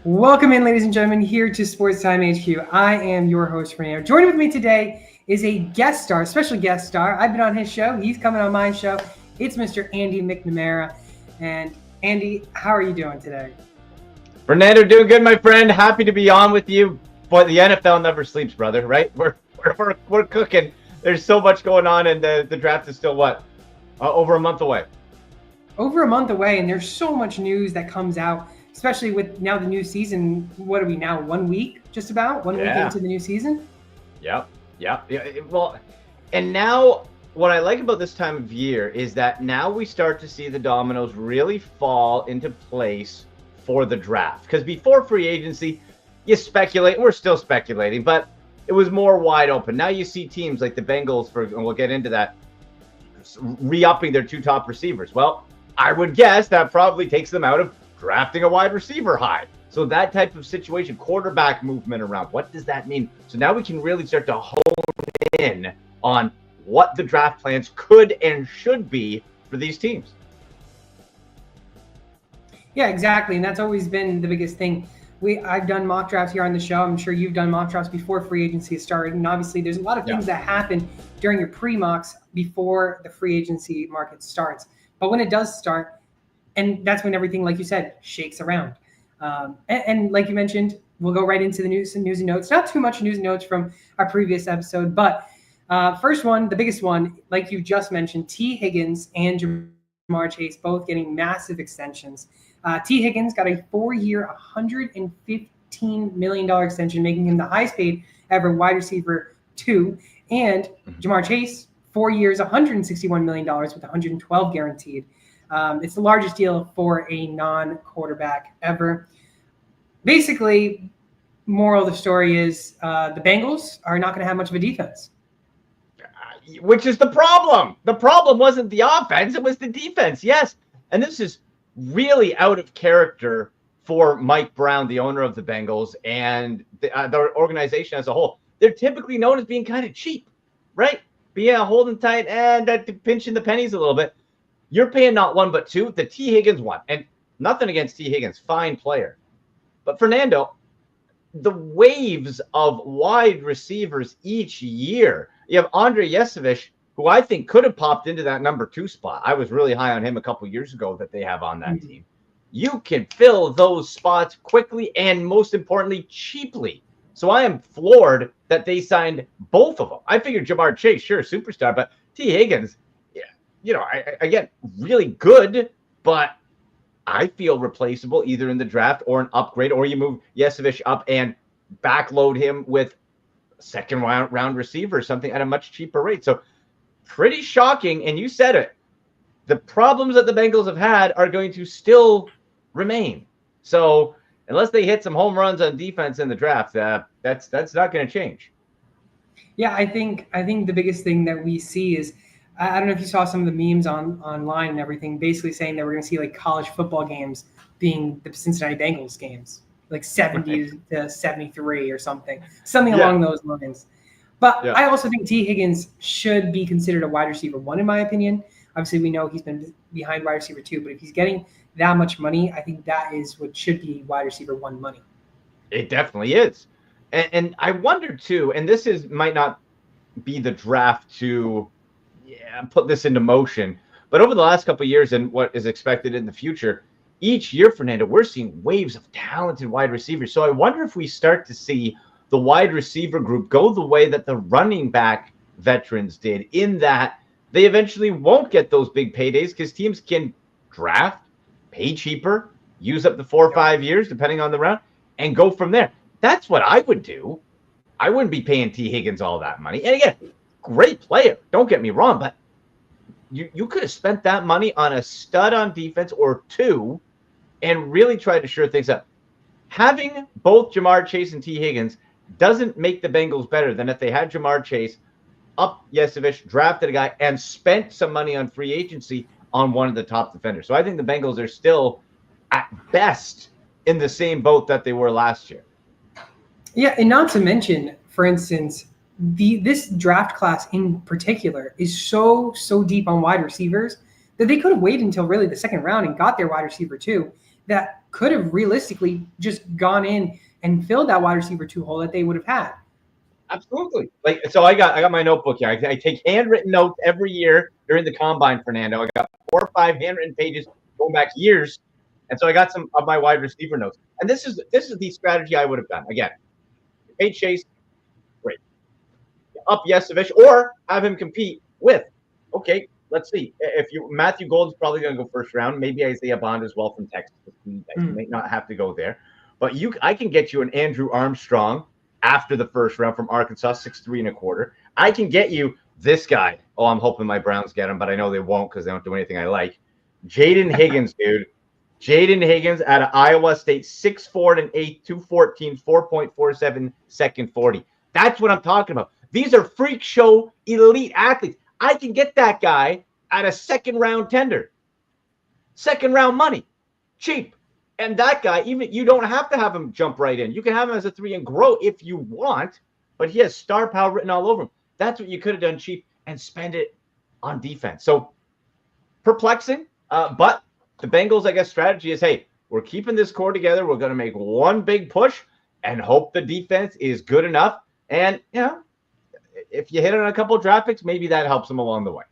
Welcome in, ladies and gentlemen, here to Sports Time HQ. I am your host, Fernando. Joining with me today is a guest star, special guest star. I've been on his show. He's coming on my show. It's Mr. Andy McNamara. And Andy, how are you doing today? Fernando, doing good, my friend. Happy to be on with you. Boy, the NFL never sleeps, brother, right? We're cooking. There's so much going on, and the draft is still, over a month away. Over a month away, and there's so much news that comes out, especially with now the new season. What are we now? 1 week, just about? 1 week into the new season? Yep. Well, and now what I like about this time of year is that now we start to see the dominoes really fall into place for the draft. Because before free agency, you speculate, we're still speculating, but it was more wide open. Now you see teams like the Bengals, and we'll get into that, re-upping their two top receivers. Well, I would guess that probably takes them out of drafting a wide receiver high. So that type of situation, quarterback movement around, what does that mean? So now we can really start to hone in on what the draft plans could and should be for these teams. Yeah, exactly. And that's always been the biggest thing. I've done mock drafts here on the show. I'm sure you've done mock drafts before free agency started. And obviously there's a lot of things that happen during your pre-mocks before the free agency market starts. But when it does start, and that's when everything, like you said, shakes around. And like you mentioned, we'll go right into the news and notes. Not too much news and notes from our previous episode, but first one, the biggest one, like you just mentioned, T. Higgins and Jamar Chase both getting massive extensions. T. Higgins got a 4-year, $115 million extension, making him the highest paid ever wide receiver 2. And Jamar Chase, 4 years, $161 million with 112 guaranteed. It's the largest deal for a non-quarterback ever. Basically, moral of the story is the Bengals are not going to have much of a defense. Which is the problem. The problem wasn't the offense, it was the defense. Yes. And this is really out of character for Mike Brown, the owner of the Bengals, and the organization as a whole. They're typically known as being kind of cheap, right? Being holding tight and pinching the pennies a little bit. You're paying not one, but two. The T. Higgins one. And nothing against T. Higgins. Fine player. But Fernando, the waves of wide receivers each year. You have Andre Yesevich, who I think could have popped into that number 2 spot. I was really high on him a couple years ago that they have on that team. You can fill those spots quickly and, most importantly, cheaply. So I am floored that they signed both of them. I figured Jamar Chase, sure, superstar, but T. Higgins, again, really good, but I feel replaceable either in the draft or an upgrade, or you move Yesevich up and backload him with second round receiver or something at a much cheaper rate. So pretty shocking. And you said it. The problems that the Bengals have had are going to still remain. So unless they hit some home runs on defense in the draft, that's not going to change. Yeah, I think the biggest thing that we see is, I don't know if you saw some of the memes online and everything, basically saying that we're going to see like college football games being the Cincinnati Bengals games, like 70 to 73 or something along those lines. But I also think T. Higgins should be considered a wide receiver 1, in my opinion. Obviously, we know he's been behind wide receiver 2, but if he's getting that much money, I think that is what should be wide receiver 1 money. It definitely is. And I wonder, too, and this might not be the draft to put this into motion, but over the last couple of years and what is expected in the future, each year, Fernando, we're seeing waves of talented wide receivers. So I wonder if we start to see the wide receiver group go the way that the running back veterans did, in that they eventually won't get those big paydays because teams can draft, pay cheaper, use up to 4 or 5 years, depending on the round, and go from there. That's what I would do. I wouldn't be paying T. Higgins all that money. And again, great player, don't get me wrong, but you could have spent that money on a stud on defense or 2 and really tried to shore things up. Having both Jamar Chase and T. Higgins doesn't make the Bengals better than if they had Jamar Chase, up Yesevich, drafted a guy, and spent some money on free agency on one of the top defenders. So I think the Bengals are still, at best, in the same boat that they were last year. Yeah, and not to mention, for instance, this draft class in particular is so deep on wide receivers that they could have waited until really the second round and got their wide receiver 2 that could have realistically just gone in and filled that wide receiver 2 hole that they would have had. Absolutely. Like, so I got my notebook here. I take handwritten notes every year during the combine, Fernando. I got 4 or 5 handwritten pages going back years. And so I got some of my wide receiver notes. And this is the strategy I would have done. Again, pay Chase, great. Up Yesevich, or have him compete with. Okay, let's see. If Matthew Gold's probably going to go first round. Maybe Isaiah Bond as well from Texas. You may not have to go there. But I can get you an Andrew Armstrong after the first round from Arkansas, 6'3 1/4. I can get you this guy. Oh, I'm hoping my Browns get him, but I know they won't because they don't do anything I like. Jaden Higgins, dude. Jaden Higgins out of Iowa State, 6'4 1/8, 214, 4.47 second 40. That's what I'm talking about. These are freak show elite athletes. I can get that guy at a second round tender. Second round money. Cheap. And that guy, even you don't have to have him jump right in. You can have him as a 3 and grow if you want, but he has star power written all over him. That's what you could have done cheap and spend it on defense. So perplexing, but the Bengals, I guess, strategy is, hey, we're keeping this core together. We're going to make one big push and hope the defense is good enough. And, if you hit on a couple of draft picks, maybe that helps them along the way.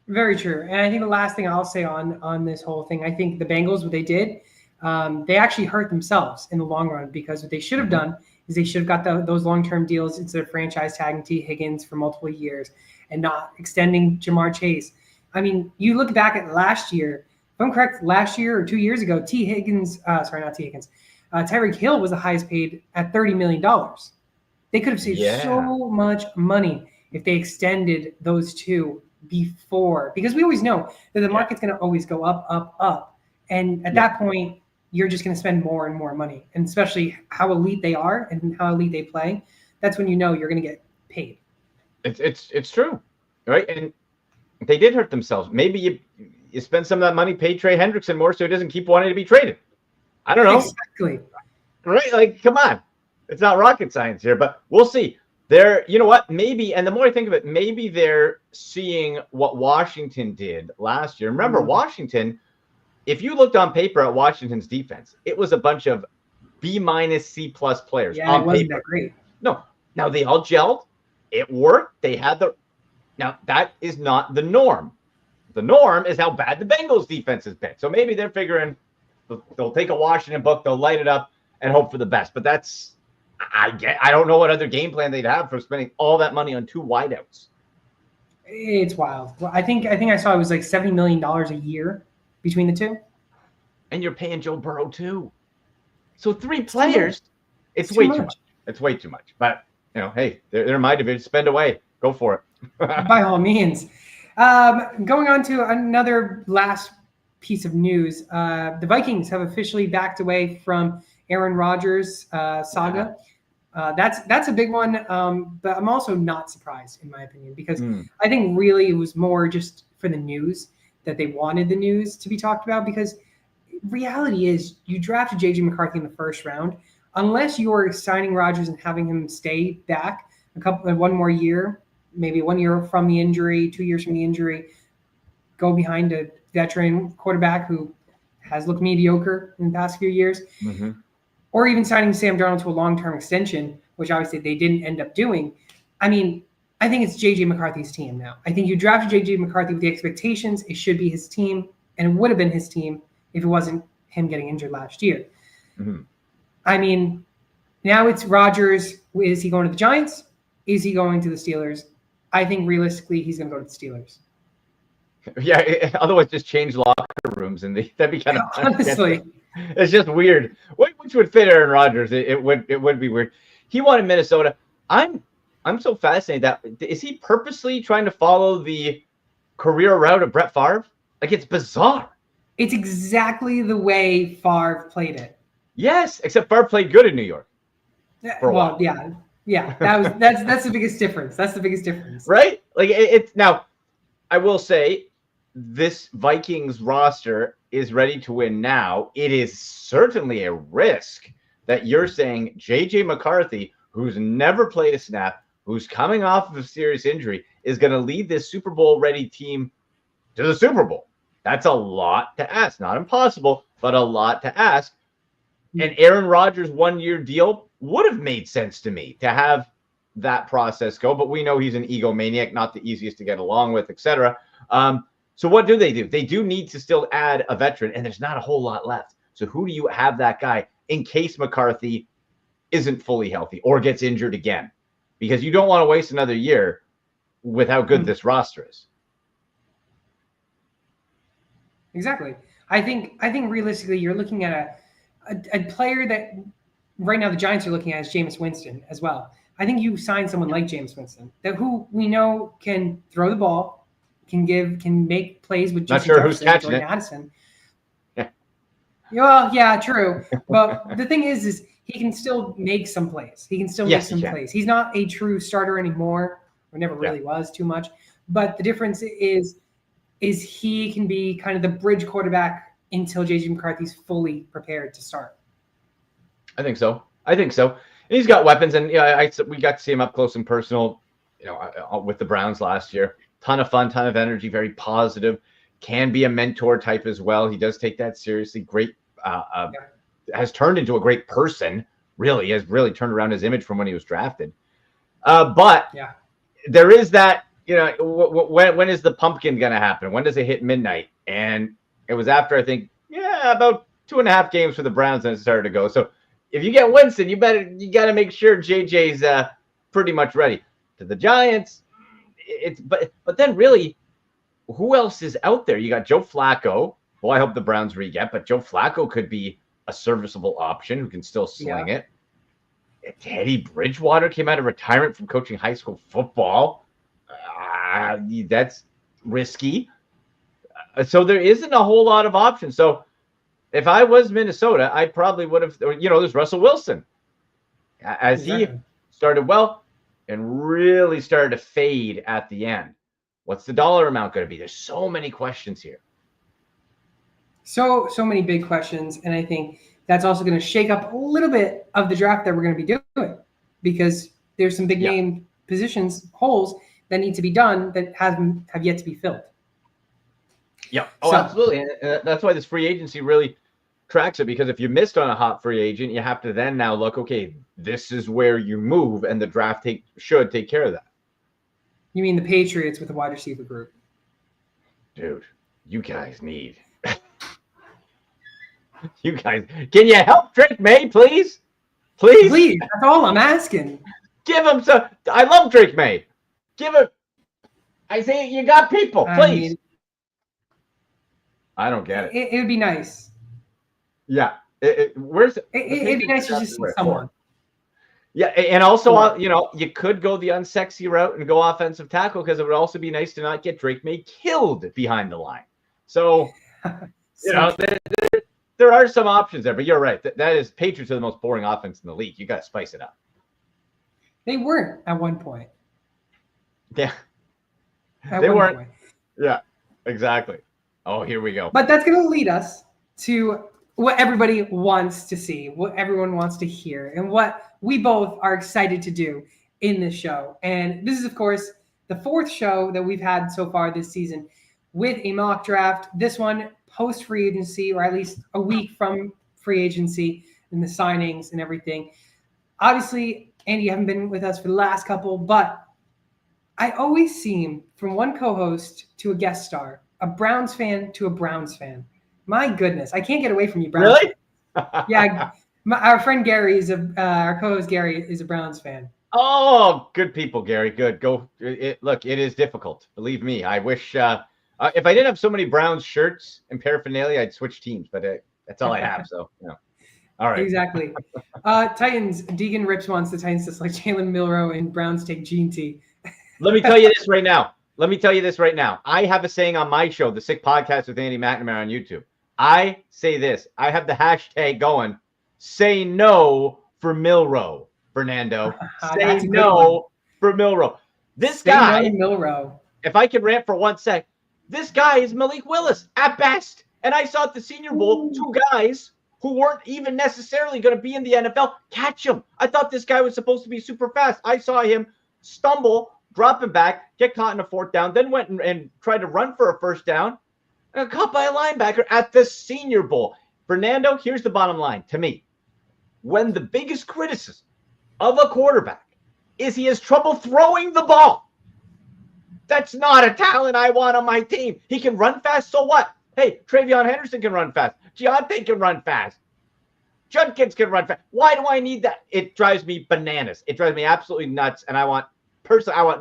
Very true. And I think the last thing I'll say on this whole thing, I think the Bengals, what they did, they actually hurt themselves in the long run, because what they should have done is they should have got those long-term deals instead of franchise tagging T. Higgins for multiple years and not extending Jamar Chase. I mean, you look back at last year, if I'm correct, last year or 2 years ago, Tyreek Hill was the highest paid at $30 million. They could have saved so much money if they extended those two before, because we always know that the market's going to always go up, up, up. And at that point, you're just going to spend more and more money. And especially how elite they are and how elite they play, that's when you know you're going to get paid. It's true, right? And they did hurt themselves. Maybe you spend some of that money, pay Trey Hendrickson more so he doesn't keep wanting to be traded. I don't know. Exactly. Right? Like, come on. It's not rocket science here, but we'll see. You know what? Maybe, and the more I think of it, maybe they're seeing what Washington did last year. Remember, Washington, if you looked on paper at Washington's defense, it was a bunch of B-, C+ players. Yeah, it wasn't that great. No. Now they all gelled. It worked. They had now that is not the norm. The norm is how bad the Bengals defense has been. So maybe they're figuring they'll take a Washington book, they'll light it up and hope for the best. But I don't know what other game plan they'd have for spending all that money on 2 wideouts. It's wild. Well, I think I saw it was like $70 million a year between the two. And you're paying Joe Burrow too. So 3 players, it's way too much. It's way too much. But hey, they're my division. Spend away. Go for it. By all means. Going on to another last piece of news. The Vikings have officially backed away from Aaron Rodgers saga. That's a big one, but I'm also not surprised, in my opinion, because I think really it was more just for the news that they wanted the news to be talked about, because reality is you drafted J.J. McCarthy in the first round. Unless you're signing Rodgers and having him stay back one more year, maybe 1 year from the injury, 2 years from the injury, go behind a veteran quarterback who has looked mediocre in the past few years, or even signing Sam Darnold to a long-term extension, which obviously they didn't end up doing. I mean, I think it's J.J. McCarthy's team now. I think you drafted J.J. McCarthy with the expectations it should be his team, and it would have been his team if it wasn't him getting injured last year. I mean, now it's Rodgers. Is he going to the Giants? Is he going to the Steelers? I think realistically he's going to go to the Steelers. Yeah, otherwise just change locker rooms, and that'd be kind of honestly. It's just weird. Which would fit Aaron Rodgers? It would be weird. He wanted Minnesota. I'm so fascinated that is he purposely trying to follow the career route of Brett Favre? Like, it's bizarre. It's exactly the way Favre played it. Yes, except Favre played good in New York. Well, yeah. That's the biggest difference. That's the biggest difference, right? Like it's now. I will say, this Vikings roster is ready to win now. It is certainly a risk that you're saying J.J. McCarthy, who's never played a snap, who's coming off of a serious injury, is going to lead this Super Bowl ready team to the Super Bowl. That's a lot to ask. Not impossible, but a lot to ask. And Aaron Rodgers' 1-year deal would have made sense to me to have that process go. But we know he's an egomaniac, not the easiest to get along with, etc. So what do? They do need to still add a veteran, and there's not a whole lot left. So who do you have that guy in case McCarthy isn't fully healthy or gets injured again? Because you don't want to waste another year with how good this roster is. Exactly. I think realistically, you're looking at a player that right now the Giants are looking at is Jameis Winston as well. I think you sign someone like Jameis Winston, that who we know can throw the ball, can make plays with Not sure who's catching Jordan it. Addison. Yeah. Well, yeah, true. But the thing is he can still make some plays. He can still make some plays. He's not a true starter anymore, or never really was too much. But the difference is he can be kind of the bridge quarterback until JJ McCarthy's fully prepared to start. I think so. And he's got weapons, and we got to see him up close and personal, with the Browns last year. Ton of fun, ton of energy, very positive. Can be a mentor type as well. He does take that seriously. Great, has turned into a great person. Really has turned around his image from when he was drafted. But there is that. When is the pumpkin going to happen? When does it hit midnight? And it was after, I think, about 2.5 games for the Browns, and it started to go. So if you get Winston, you got to make sure JJ's pretty much ready. To the Giants, but then really, who else is out there? You got Joe Flacco. Well, I hope the Browns re-get, but Joe Flacco could be a serviceable option who can still sling it. Teddy Bridgewater came out of retirement from coaching high school football. That's risky. So there isn't a whole lot of options. So if I was Minnesota, I probably would have, there's Russell Wilson. As he started well and really started to fade at the end. What's the dollar amount going to be? There's so many questions here. So many big questions. And I think that's also going to shake up a little bit of the draft that we're going to be doing, because there's some big name positions, holes that need to be done that have yet to be filled. Yeah. Oh, absolutely. And that's why this free agency really tracks it, because if you missed on a hot free agent, you have to then now look, okay, this is where you move, and the draft should take care of that. You mean the Patriots with the wide receiver group? Dude, you guys need. You guys, can you help Drake May, please? Please. That's all I'm asking. Give him some. I love Drake May. Give him. I say you got people, please. I don't get it. It would be nice. Yeah. It'd be nice to just see someone. Yeah, and also, you could go the unsexy route and go offensive tackle, because it would also be nice to not get Drake May killed behind the line. So, there are some options there, but you're right. That is, Patriots are the most boring offense in the league. You got to spice it up. They weren't at one point. Yeah. They weren't. Yeah, exactly. Oh, here we go. But that's going to lead us to what everybody wants to see, what everyone wants to hear, and what we both are excited to do in this show. And this is, of course, the 4th show that we've had so far this season with a mock draft. This one post free agency, or at least a week from free agency and the signings and everything. Obviously, Andy, you haven't been with us for the last couple, but I always seem, from one co-host to a guest star, a Browns fan to a Browns fan. My goodness, I can't get away from you, Browns. Really? Yeah, our friend Gary our co-host Gary is a Browns fan. Oh, good people, Gary. Good. Go. Look, it is difficult. Believe me. I wish if I didn't have so many Browns shirts and paraphernalia, I'd switch teams. But that's all I have. So, all right. Exactly. Titans. Deegan Rips wants the Titans to select Jalen Milroe, and Browns take Gene T. Let me tell you this right now. I have a saying on my show, The Sick Podcast with Andy McNamara on YouTube. I say this. I have the hashtag going. Say no for Milroe, Fernando. Say no for Milroe. This guy, Milroe. If I could rant for 1 sec, this guy is Malik Willis at best. And I saw at the Senior Bowl 2 guys who weren't even necessarily going to be in the NFL catch him. I thought this guy was supposed to be super fast. I saw him stumble, drop him back, get caught in a 4th down, then went and tried to run for a 1st down. got caught by a linebacker at the Senior Bowl. Fernando, here's the bottom line to me. When the biggest criticism of a quarterback is he has trouble throwing the ball, that's not a talent I want on my team. He can run fast, so what? Hey, Travion Henderson can run fast. Giante can run fast. Judkins can run fast. Why do I need that? It drives me bananas. It drives me absolutely nuts. And I want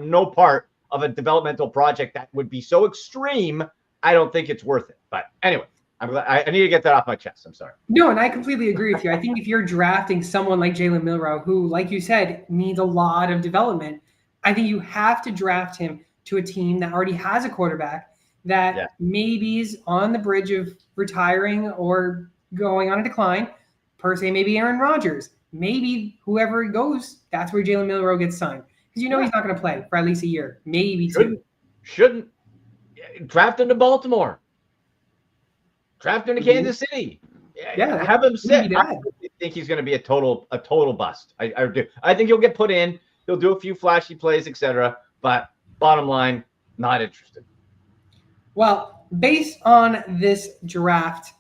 no part of a developmental project that would be so extreme. I don't think it's worth it. But anyway, I'm glad I need to get that off my chest. I'm sorry. No, and I completely agree with you. I think if you're drafting someone like Jalen Milroe, who, like you said, needs a lot of development, I think you have to draft him to a team that already has a quarterback that maybe is on the bridge of retiring or going on a decline. Per se, maybe Aaron Rodgers. Maybe whoever goes, that's where Jalen Milroe gets signed. Because he's not going to play for at least a year, maybe two. Shouldn't. Draft him to Baltimore. Draft him to Kansas City. Yeah, have him sit. I think he's going to be a total bust. I do. I think he'll get put in. He'll do a few flashy plays, etc. But bottom line, not interested. Well, based on this draft,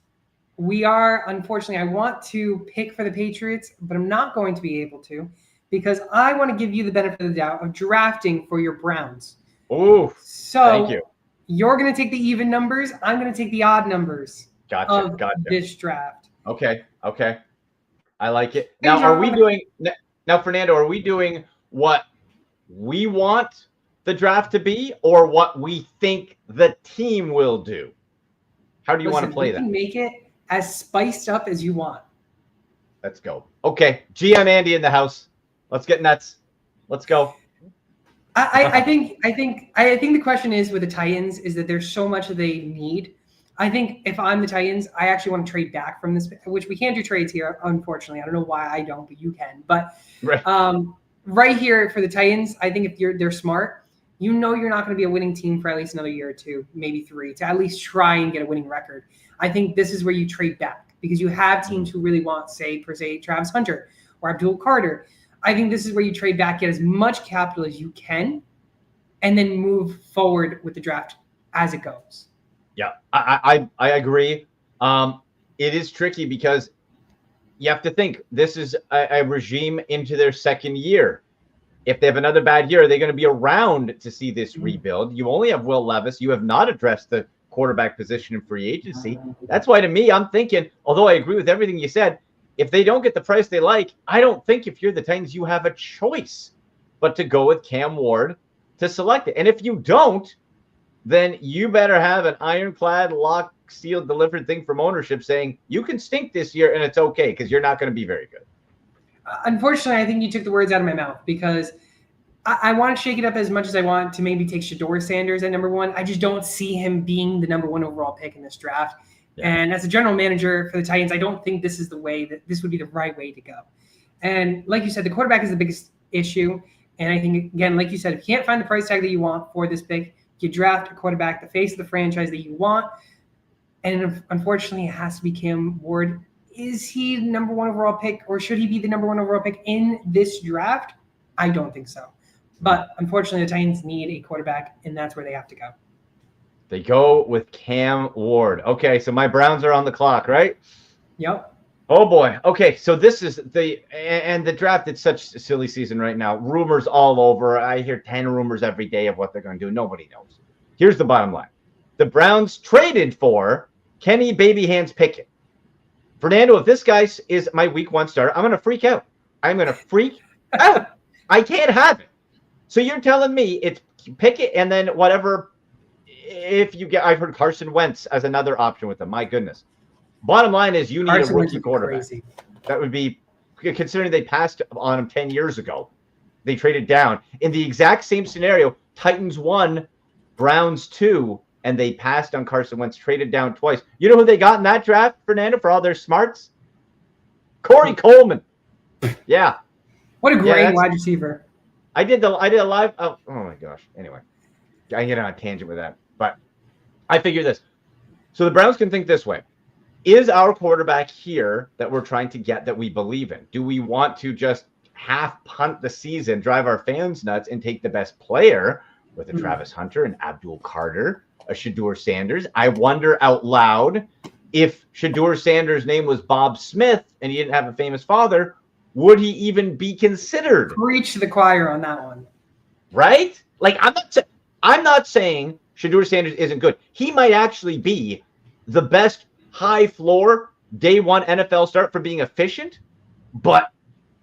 we are, unfortunately, I want to pick for the Patriots, but I'm not going to be able to because I want to give you the benefit of the doubt of drafting for your Browns. Oh, so thank you. You're going to take the even numbers. I'm going to take the odd numbers of this draft. Okay. I like it. Now, Fernando, are we doing what we want the draft to be or what we think the team will do? How do you want to play that? You can make it as spiced up as you want. Let's go. Okay. GM Andy in the house. Let's get nuts. Let's go. I think the question is with the Titans is that there's so much that they need. I think if I'm the Titans, I actually want to trade back from this, which we can't do trades here, unfortunately. I don't know why I don't, but you can. But right here for the Titans, I think if they're smart, you're not going to be a winning team for at least another year or two, maybe three, to at least try and get a winning record. I think this is where you trade back because you have teams who really want, say, Travis Hunter or Abdul Carter. I think this is where you trade back, get as much capital as you can, and then move forward with the draft as it goes. Yeah, I agree. It is tricky because you have to think this is a regime into their second year. If they have another bad year, are they going to be around to see this rebuild? You only have Will Levis. You have not addressed the quarterback position in free agency. That's why, to me, I'm thinking, although I agree with everything you said, if they don't get the price they like, I don't think if you're the Titans, you have a choice but to go with Cam Ward to select it. And if you don't, then you better have an ironclad, lock, sealed, delivered thing from ownership saying you can stink this year and it's okay because you're not going to be very good. Unfortunately, I think you took the words out of my mouth because I want to shake it up as much as I want to maybe take Shedeur Sanders at number one. I just don't see him being the number one overall pick in this draft. Yeah. And as a general manager for the Titans, I don't think this is the way that this would be the right way to go. And like you said, the quarterback is the biggest issue. And I think, again, like you said, if you can't find the price tag that you want for this pick, you draft a quarterback, the face of the franchise that you want. And unfortunately, it has to be Cam Ward. Is he the number one overall pick or should he be the number one overall pick in this draft? I don't think so. But unfortunately, the Titans need a quarterback, and that's where they have to go. They go with Cam Ward. Okay, so my Browns are on the clock, right? Yep. Oh, boy. Okay, so this is the draft. It's such a silly season right now. Rumors all over. I hear 10 rumors every day of what they're going to do. Nobody knows. Here's the bottom line. The Browns traded for Kenny Baby Hands Pickett. Fernando, if this guy is my week one starter, I'm going to freak out. I'm going to freak out. I can't have it. So you're telling me it's Pickett and then whatever. If you get, I've heard Carson Wentz as another option with them. My goodness. Bottom line is you need a rookie quarterback. Crazy. That would be, considering they passed on him 10 years ago. They traded down. In the exact same scenario, Titans 1, Browns 2, and they passed on Carson Wentz, traded down twice. You know who they got in that draft, Fernando, for all their smarts? Corey Coleman. Yeah. What a great wide receiver. I did a live. Oh my gosh. Anyway, I get on a tangent with that, but I figure this. So the Browns can think this way. Is our quarterback here that we're trying to get that we believe in? Do we want to just half punt the season, drive our fans nuts, and take the best player with a Travis Hunter and Abdul Carter? a Shedeur Sanders. I wonder out loud, if Shedeur Sanders' name was Bob Smith and he didn't have a famous father, would he even be considered? Preach to the choir on that one. Right? Like, I'm not saying Shedeur Sanders isn't good. He might actually be the best high floor day one NFL start for being efficient, but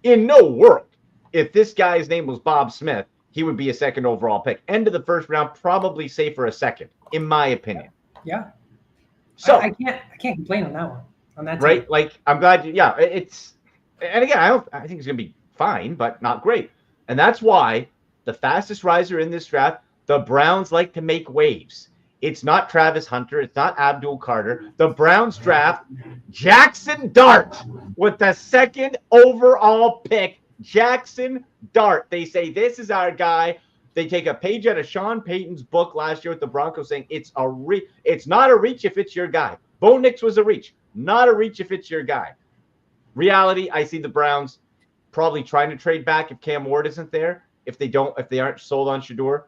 in no world, if this guy's name was Bob Smith, he would be a second overall pick. End of the first round, probably safer a second, in my opinion. Yeah. So I can't complain on that one. On that right? team. Like, I'm glad it's, and again, I think it's gonna be fine, but not great. And that's why the fastest riser in this draft, the Browns like to make waves. It's not Travis Hunter, it's not Abdul Carter. The Browns draft Jackson Dart with the second overall pick. Jackson Dart. They say this is our guy. They take a page out of Sean Payton's book last year with the Broncos, saying it's not a reach if it's your guy. Bo Nix was a reach, not a reach if it's your guy. Reality, I see the Browns probably trying to trade back if Cam Ward isn't there. If they aren't sold on Shedeur,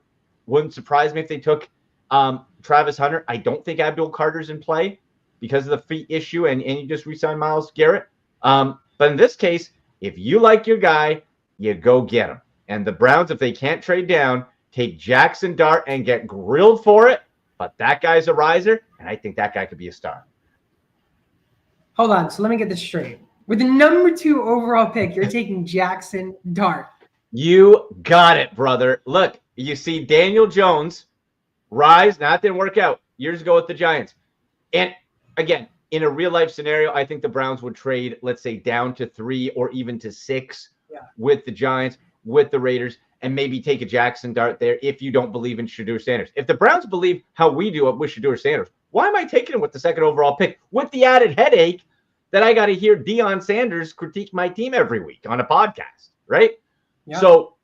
wouldn't surprise me if they took Travis Hunter. I don't think Abdul Carter's in play because of the feet issue, and you just re-signed Myles Garrett. But in this case, if you like your guy, you go get him. And the Browns, if they can't trade down, take Jackson Dart and get grilled for it. But that guy's a riser, and I think that guy could be a star. Hold on. So let me get this straight. With the number 2 overall pick, you're taking Jackson Dart. You got it, brother. Look, you see Daniel Jones rise. Now, that didn't work out years ago with the Giants. And again, in a real life scenario, I think the Browns would trade, let's say, down to 3 or even to 6 with the Giants, with the Raiders, and maybe take a Jackson Dart there if you don't believe in Shedeur Sanders. If the Browns believe how we do with Shedeur Sanders, why am I taking him with the second overall pick with the added headache that I got to hear Deion Sanders critique my team every week on a podcast, right? Yeah. So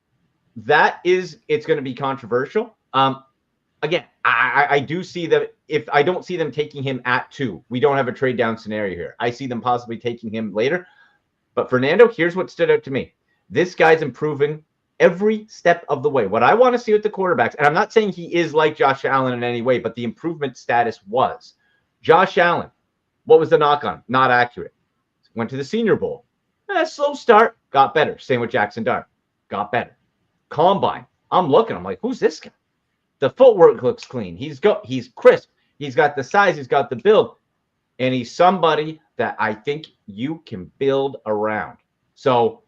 it's going to be controversial. Again, I do see that if I don't see them taking him at 2, we don't have a trade down scenario here. I see them possibly taking him later. But Fernando, here's what stood out to me. This guy's improving every step of the way. What I want to see with the quarterbacks, and I'm not saying he is like Josh Allen in any way, but the improvement status was Josh Allen. What was the knock on? Not accurate. Went to the Senior Bowl. Slow start, got better. Same with Jackson Dart. Got better. Combine. I'm looking. I'm like, who's this guy? The footwork looks clean. He's crisp. He's got the size. He's got the build. And he's somebody that I think you can build around. So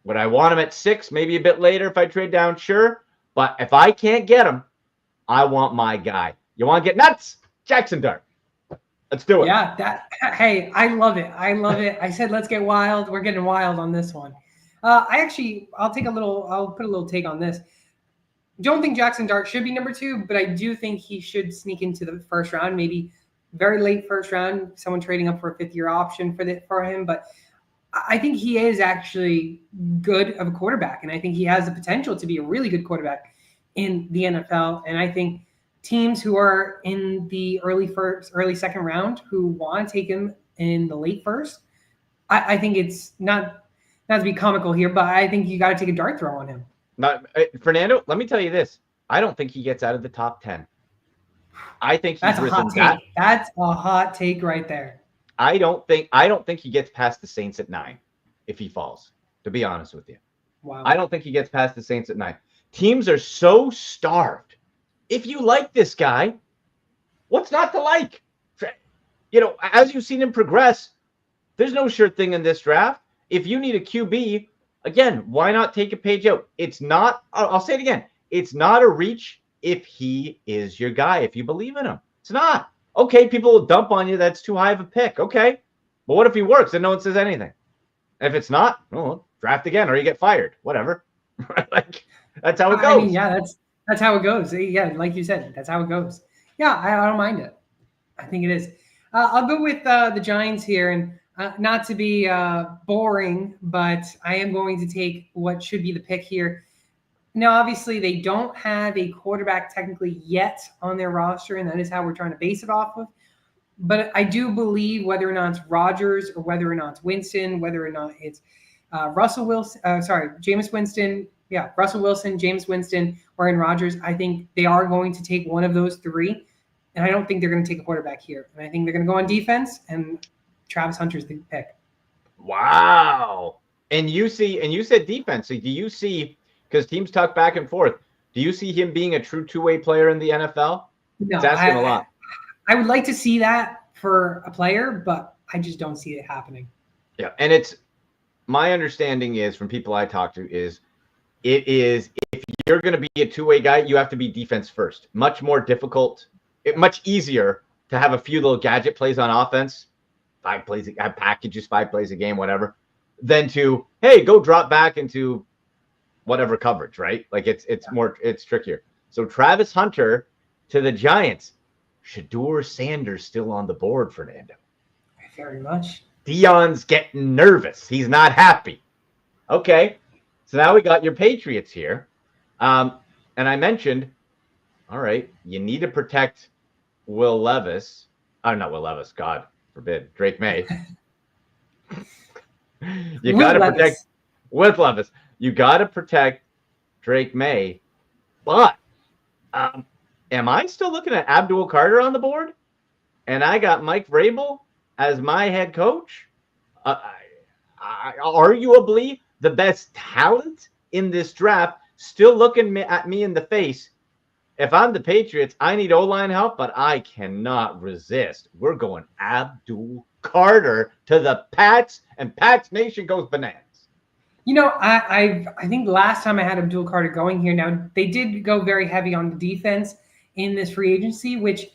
would I want him at 6, maybe a bit later if I trade down? Sure. But if I can't get him, I want my guy. You want to get nuts? Jackson Dart. Let's do it. Yeah. Hey, I love it. I love it. I said, let's get wild. We're getting wild on this one. I'll put a little take on this. Don't think Jackson Dart should be number 2, but I do think he should sneak into the first round, maybe very late first round, someone trading up for a 5th-year option for him. But I think he is actually good of a quarterback, and I think he has the potential to be a really good quarterback in the NFL. And I think teams who are in the early second round who want to take him in the late first, I think it's not to be comical here, but I think you got to take a dart throw on him. Fernando, let me tell you this. I don't think he gets out of the top 10. I think that's a hot take. That's a hot take right there. I don't think he gets past the Saints at 9 if he falls, to be honest with you. Wow. I don't think he gets past the Saints at 9. Teams are so starved. If you like this guy, what's not to like? As you've seen him progress, there's no sure thing in this draft. If you need a QB, again, why not take a page out? It's not, I'll say it again, it's not a reach if he is your guy, if you believe in him. It's not. Okay, people will dump on you. That's too high of a pick. Okay. But what if he works and no one says anything? And if it's not, well, draft again or you get fired. Whatever. Like, that's how it goes. I mean, yeah, that's how it goes. Yeah, like you said, that's how it goes. Yeah, I don't mind it. I think it is. I'll go with the Giants here, and not to be boring, but I am going to take what should be the pick here. Now, obviously, they don't have a quarterback technically yet on their roster, and that is how we're trying to base it off of. But I do believe whether or not it's Rodgers or whether or not it's Winston, whether or not it's Jameis Winston. Yeah, Russell Wilson, Jameis Winston, or Aaron Rodgers. I think they are going to take one of those 3 and I don't think they're going to take a quarterback here. And I think they're going to go on defense, and Travis Hunter's the pick. Wow. And you said defense. So do you see, because teams talk back and forth, do you see him being a true two-way player in the NFL? No, It's asking a lot. I would like to see that for a player, but I just don't see it happening. Yeah, and it's my understanding is from people I talk to is it is if you're going to be a two-way guy, you have to be defense first. Much more difficult, much easier to have a few little gadget plays on offense, 5 plays, packages, 5 plays a game, whatever, than to, hey, go drop back into whatever coverage, right? Like it's trickier. So Travis Hunter to the Giants. Shedeur Sanders still on the board, Fernando. Very much. Dion's getting nervous. He's not happy. Okay. So now we got your Patriots here. And I mentioned, all right, you need to protect Will Levis. Oh, not Will Levis. God forbid. Drake May. You got to protect with Levis. You got to protect Drake May. But am I still looking at Abdul Carter on the board? And I got Mike Vrabel as my head coach? Arguably the best talent in this draft, still looking at me in the face. If I'm the Patriots, I need O-line help, but I cannot resist. We're going Abdul Carter to the Pats, and Pats Nation goes bananas. You know, I think last time I had Abdul Carter going here. Now, they did go very heavy on the defense in this free agency, which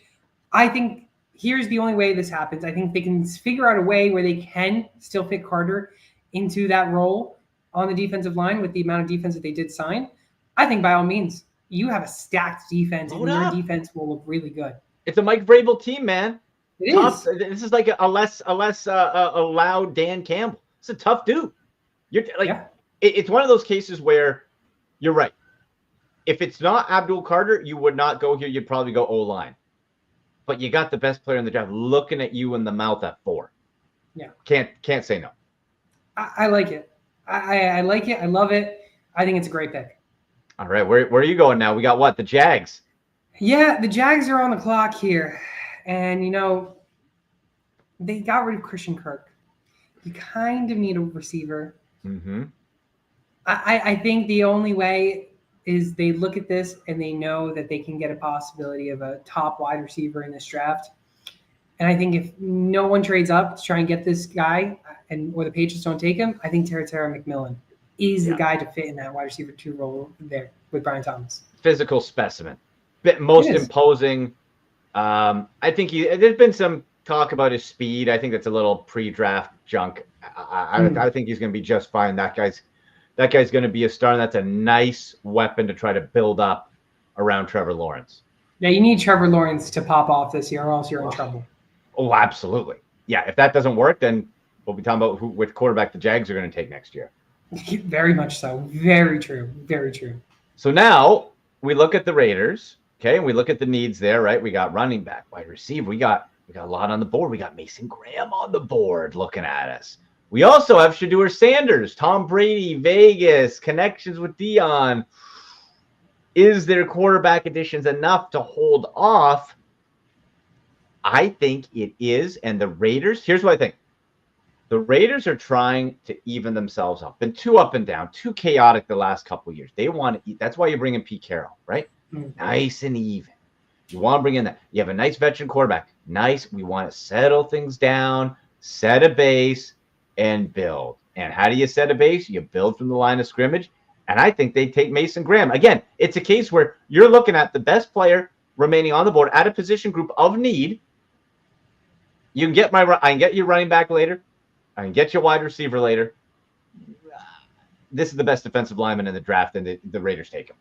I think here's the only way this happens. I think they can figure out a way where they can still fit Carter into that role on the defensive line with the amount of defense that they did sign. I think by all means, you have a stacked defense, and your defense will look really good. It's a Mike Vrabel team, man. It is. This is like a less loud Dan Campbell. It's a tough dude. You're like, it's one of those cases where you're right. If it's not Abdul Carter, you would not go here. You'd probably go O-line. But you got the best player in the draft looking at you in the mouth at 4. Yeah. Can't say no. I like it. I like it. I love it. I think it's a great pick. All right. Where are you going now? We got what? The Jags. Yeah, the Jags are on the clock here. And, you know, they got rid of Christian Kirk. You kind of need a receiver. Mm-hmm. I think the only way is they look at this and they know that they can get a possibility of a top wide receiver in this draft. And I think if no one trades up to try and get this guy, or the Patriots don't take him, I think Terry McMillan is the guy to fit in that wide receiver 2 role there with Brian Thomas. Physical specimen. Most imposing. I think there's been some talk about his speed. I think that's a little pre-draft junk. I think he's going to be just fine. That guy's going to be a star, and that's a nice weapon to try to build up around Trevor Lawrence. Yeah, you need Trevor Lawrence to pop off this year, or else you're in trouble. Oh, absolutely. Yeah, if that doesn't work, then we'll be talking about which quarterback the Jags are going to take next year. Very much so. Very true. Very true. So now we look at the Raiders, okay, and we look at the needs there, right? We got running back, wide receiver. We got a lot on the board. We got Mason Graham on the board looking at us. We also have Shedeur Sanders, Tom Brady, Vegas, connections with Dion. Is their quarterback additions enough to hold off? I think it is. And the Raiders, here's what I think. The Raiders are trying to even themselves up. Been too up and down, too chaotic the last couple of years. They want to eat. That's why you bring in Pete Carroll, right? Mm-hmm. Nice and even. You want to bring in that. You have a nice veteran quarterback. Nice. We want to settle things down, set a base, and build. And how do you set a base? You build from the line of scrimmage. And I think they take Mason Graham. Again, it's a case where you're looking at the best player remaining on the board at a position group of need. You can get I can get you running back later. I can get you wide receiver later. This is the best defensive lineman in the draft, and the Raiders take him.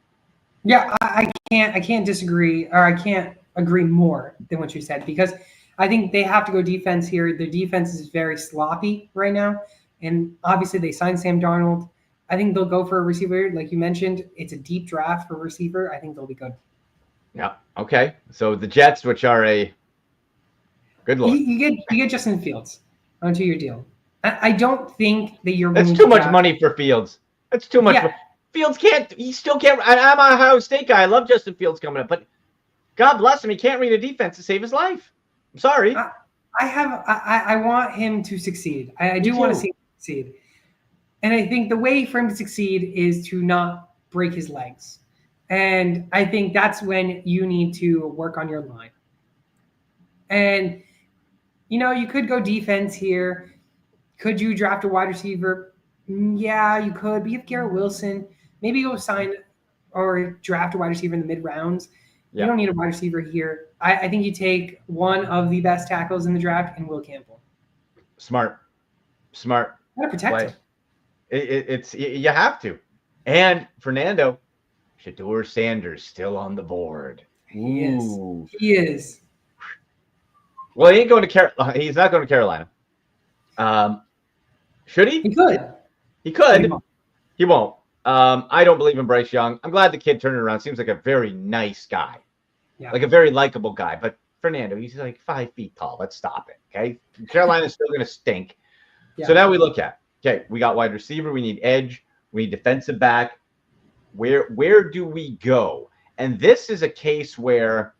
Yeah, I can't disagree, or I can't agree more than what you said, because I think they have to go defense here. Their defense is very sloppy right now, and obviously they signed Sam Darnold. I think they'll go for a receiver, like you mentioned. It's a deep draft for a receiver. I think they'll be good. Yeah. Okay. So the Jets, which are a good look, you get Justin Fields onto your deal. I don't think that you're. That's too much money for Fields. That's too much. Yeah. Fields can't. He still can't. I'm a Ohio State guy. I love Justin Fields coming up, but God bless him. He can't read a defense to save his life. I'm sorry. I want him to succeed. I do too. want to see him succeed. And I think the way for him to succeed is to not break his legs. And I think that's when you need to work on your line. And, you could go defense here. Could you draft a wide receiver? Yeah, you could. But you have Garrett Wilson. Maybe go sign or draft a wide receiver in the mid rounds. You don't need a wide receiver here. I think you take one of the best tackles in the draft and Will Campbell. Smart. Gotta protect him. It's you have to. And Fernando, Shedeur Sanders still on the board. He is. Well, he ain't going to he's not going to Carolina. Should he? He could. He could. He won't. I don't believe in Bryce Young. I'm glad the kid turned it around. Seems like a very nice guy. Yeah. Like a very likable guy. But Fernando, he's like 5 feet tall. Let's stop it. Okay. Carolina's still going to stink. Yeah. So now we look at, okay, we got wide receiver. We need edge. We need defensive back. Where do we go? And this is a case where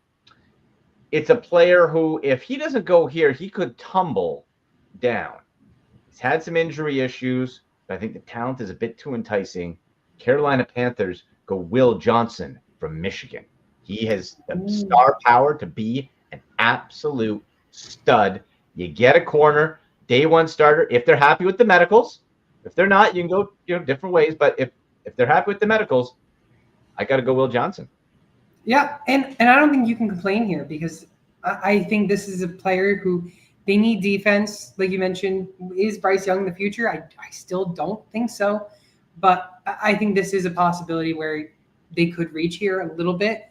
it's a player who, if he doesn't go here, he could tumble down. He's had some injury issues, but I think the talent is a bit too enticing. Carolina Panthers go Will Johnson from Michigan. He has the star power to be an absolute stud. You get a corner, day one starter, if they're happy with the medicals. If they're not, you can go different ways. But if they're happy with the medicals, I got to go Will Johnson. Yeah, and I don't think you can complain here because I think this is a player who they need defense. Like you mentioned, is Bryce Young in the future? I still don't think so. But I think this is a possibility where they could reach here a little bit,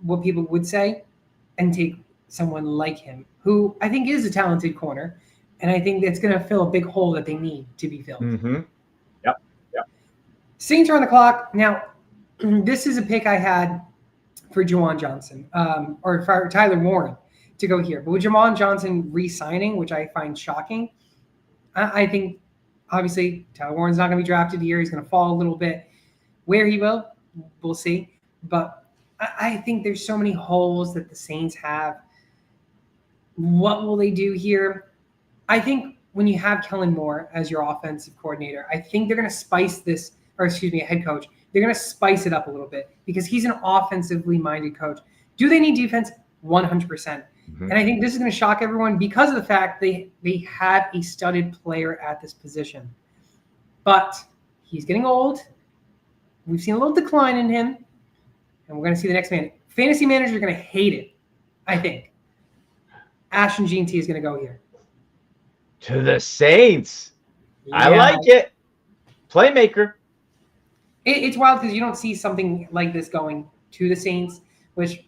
what people would say, and take someone like him, who I think is a talented corner. And I think that's going to fill a big hole that they need to be filled. Mm-hmm. Yep. Saints are on the clock. Now, this is a pick I had for Juwan Johnson, or for Tyler Warren to go here. But with Juwan Johnson re-signing, which I find shocking, I think, obviously, Tyler Warren's not going to be drafted here. He's going to fall a little bit. Where he will, we'll see. But I think there's so many holes that the Saints have. What will they do here? I think when you have Kellen Moore as your offensive coordinator, I think they're going to spice this, or excuse me, a head coach. They're going to spice it up a little bit because he's an offensively minded coach. Do they need defense? 100%. Mm-hmm. And I think this is going to shock everyone because of the fact they have a studded player at this position. But he's getting old. We've seen a little decline in him. And we're going to see the next man. Fantasy managers are going to hate it, I think. Ashton Jeanty is going to go here. To the Saints. Yeah. I like it. Playmaker. It's wild because you don't see something like this going to the Saints, which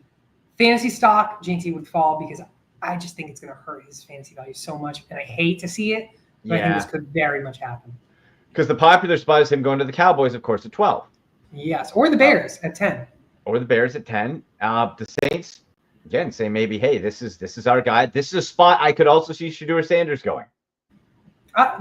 fantasy stock, Jeanty would fall because I just think it's going to hurt his fantasy value so much. And I hate to see it, but I think this could very much happen. Because the popular spot is him going to the Cowboys, of course, at 12. Yes, or the Bears at 10. Or the Bears at 10. The Saints, again, say maybe, hey, this is our guy. This is a spot I could also see Shedeur Sanders going.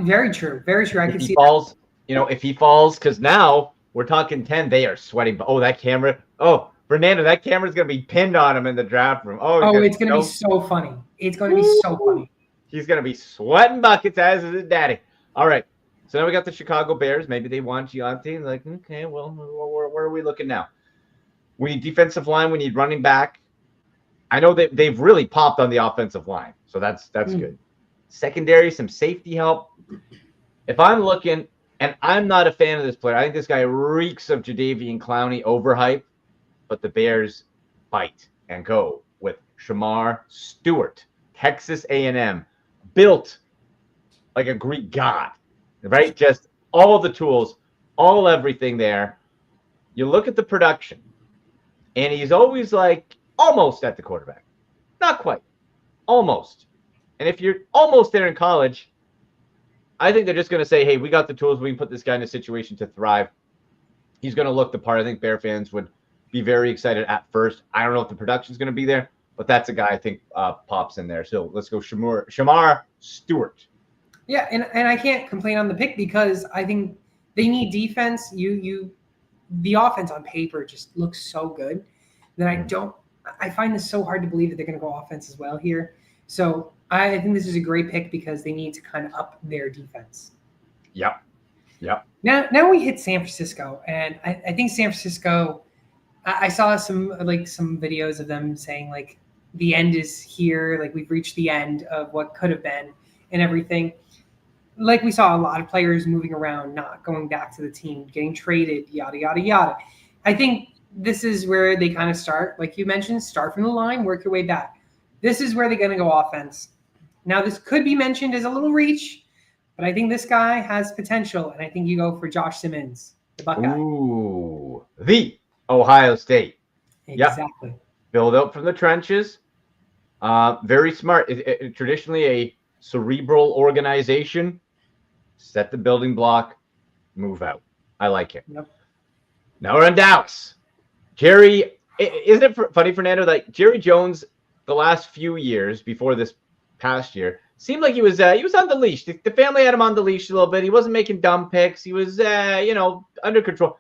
Very true. Very true. I could see falls, that. If he falls, because now we're talking 10, they are sweating. Oh, that camera. Oh, Fernando, that camera's going to be pinned on him in the draft room. Oh, it's going to be so funny. It's going to be so funny. He's going to be sweating buckets, as is his daddy. All right. So now we got the Chicago Bears. Maybe they want Gianti. Like, okay, well, where are we looking now? We need defensive line. We need running back. I know that they've really popped on the offensive line. So that's good. Secondary, some safety help. If I'm looking, and I'm not a fan of this player, I think this guy reeks of Jadeveon Clowney overhype, but the Bears bite and go with Shamar Stewart, Texas A&M, built like a Greek god, right? Just all the tools, everything there. You look at the production, and he's always like almost at the quarterback. Not quite, almost. And if you're almost there in college, I think they're just going to say, hey, we got the tools. We can put this guy in a situation to thrive. He's going to look the part. I think Bear fans would be very excited at first. I don't know if the production's going to be there, but that's a guy I think pops in there. So let's go Shamar Stewart. Yeah, and I can't complain on the pick because I think they need defense. The offense on paper just looks so good that I don't I find this so hard to believe that they're going to go offense as well here. So I think this is a great pick because they need to kind of up their defense. Yep. Now we hit San Francisco, and I think San Francisco. I saw some videos of them saying like the end is here, like we've reached the end of what could have been and everything. Like we saw a lot of players moving around, not going back to the team, getting traded, yada yada yada. I think this is where they kind of start, like you mentioned, start from the line, work your way back. This is where they're going to go offense. Now this could be mentioned as a little reach, but I think this guy has potential, and I think you go for Josh Simmons, the Buckeye. Ooh, the Ohio State. Exactly. Yep. Build up from the trenches. Very smart. Traditionally a cerebral organization. Set the building block, move out. I like it. Yep. Now we're on Dallas. Jerry, isn't it funny, Fernando, that Jerry Jones, the last few years before this past year, seemed like he was on the leash. The family had him on the leash a little bit. He wasn't making dumb picks. He was, under control.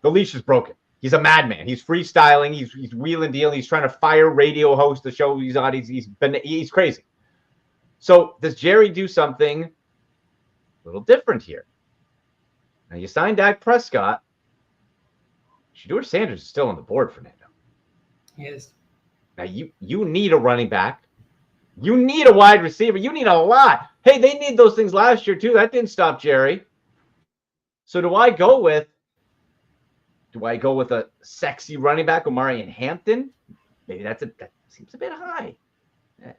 The leash is broken. He's a madman. He's freestyling. He's wheeling dealing. He's trying to fire radio host the show he's on. He's crazy. So does Jerry do something a little different here? Now you signed Dak Prescott. Shedeur Sanders is still on the board, Fernando. He is. Now you need a running back. You need a wide receiver. You need a lot. Hey, they need those things last year too. That didn't stop Jerry. So do I go with a sexy running back, Omari and Hampton? Maybe that seems a bit high.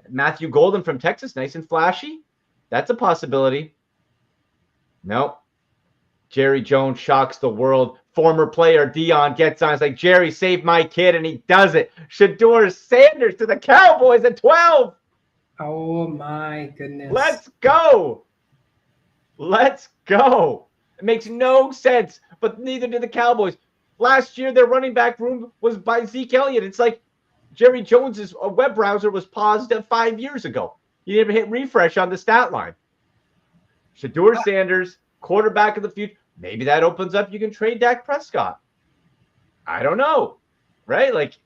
Matthew Golden from Texas, nice and flashy. That's a possibility. Nope. Jerry Jones shocks the world. Former player Dion gets on. It's like, Jerry, save my kid, and he does it. Shedeur Sanders to the Cowboys at 12. Oh, my goodness. Let's go. Let's go. It makes no sense, but neither do the Cowboys. Last year, their running back room was by Zeke Elliott. It's like Jerry Jones's web browser was paused 5 years ago. You never hit refresh on the stat line. Shedeur Sanders, quarterback of the future. Maybe that opens up. You can trade Dak Prescott. I don't know. Right? Like,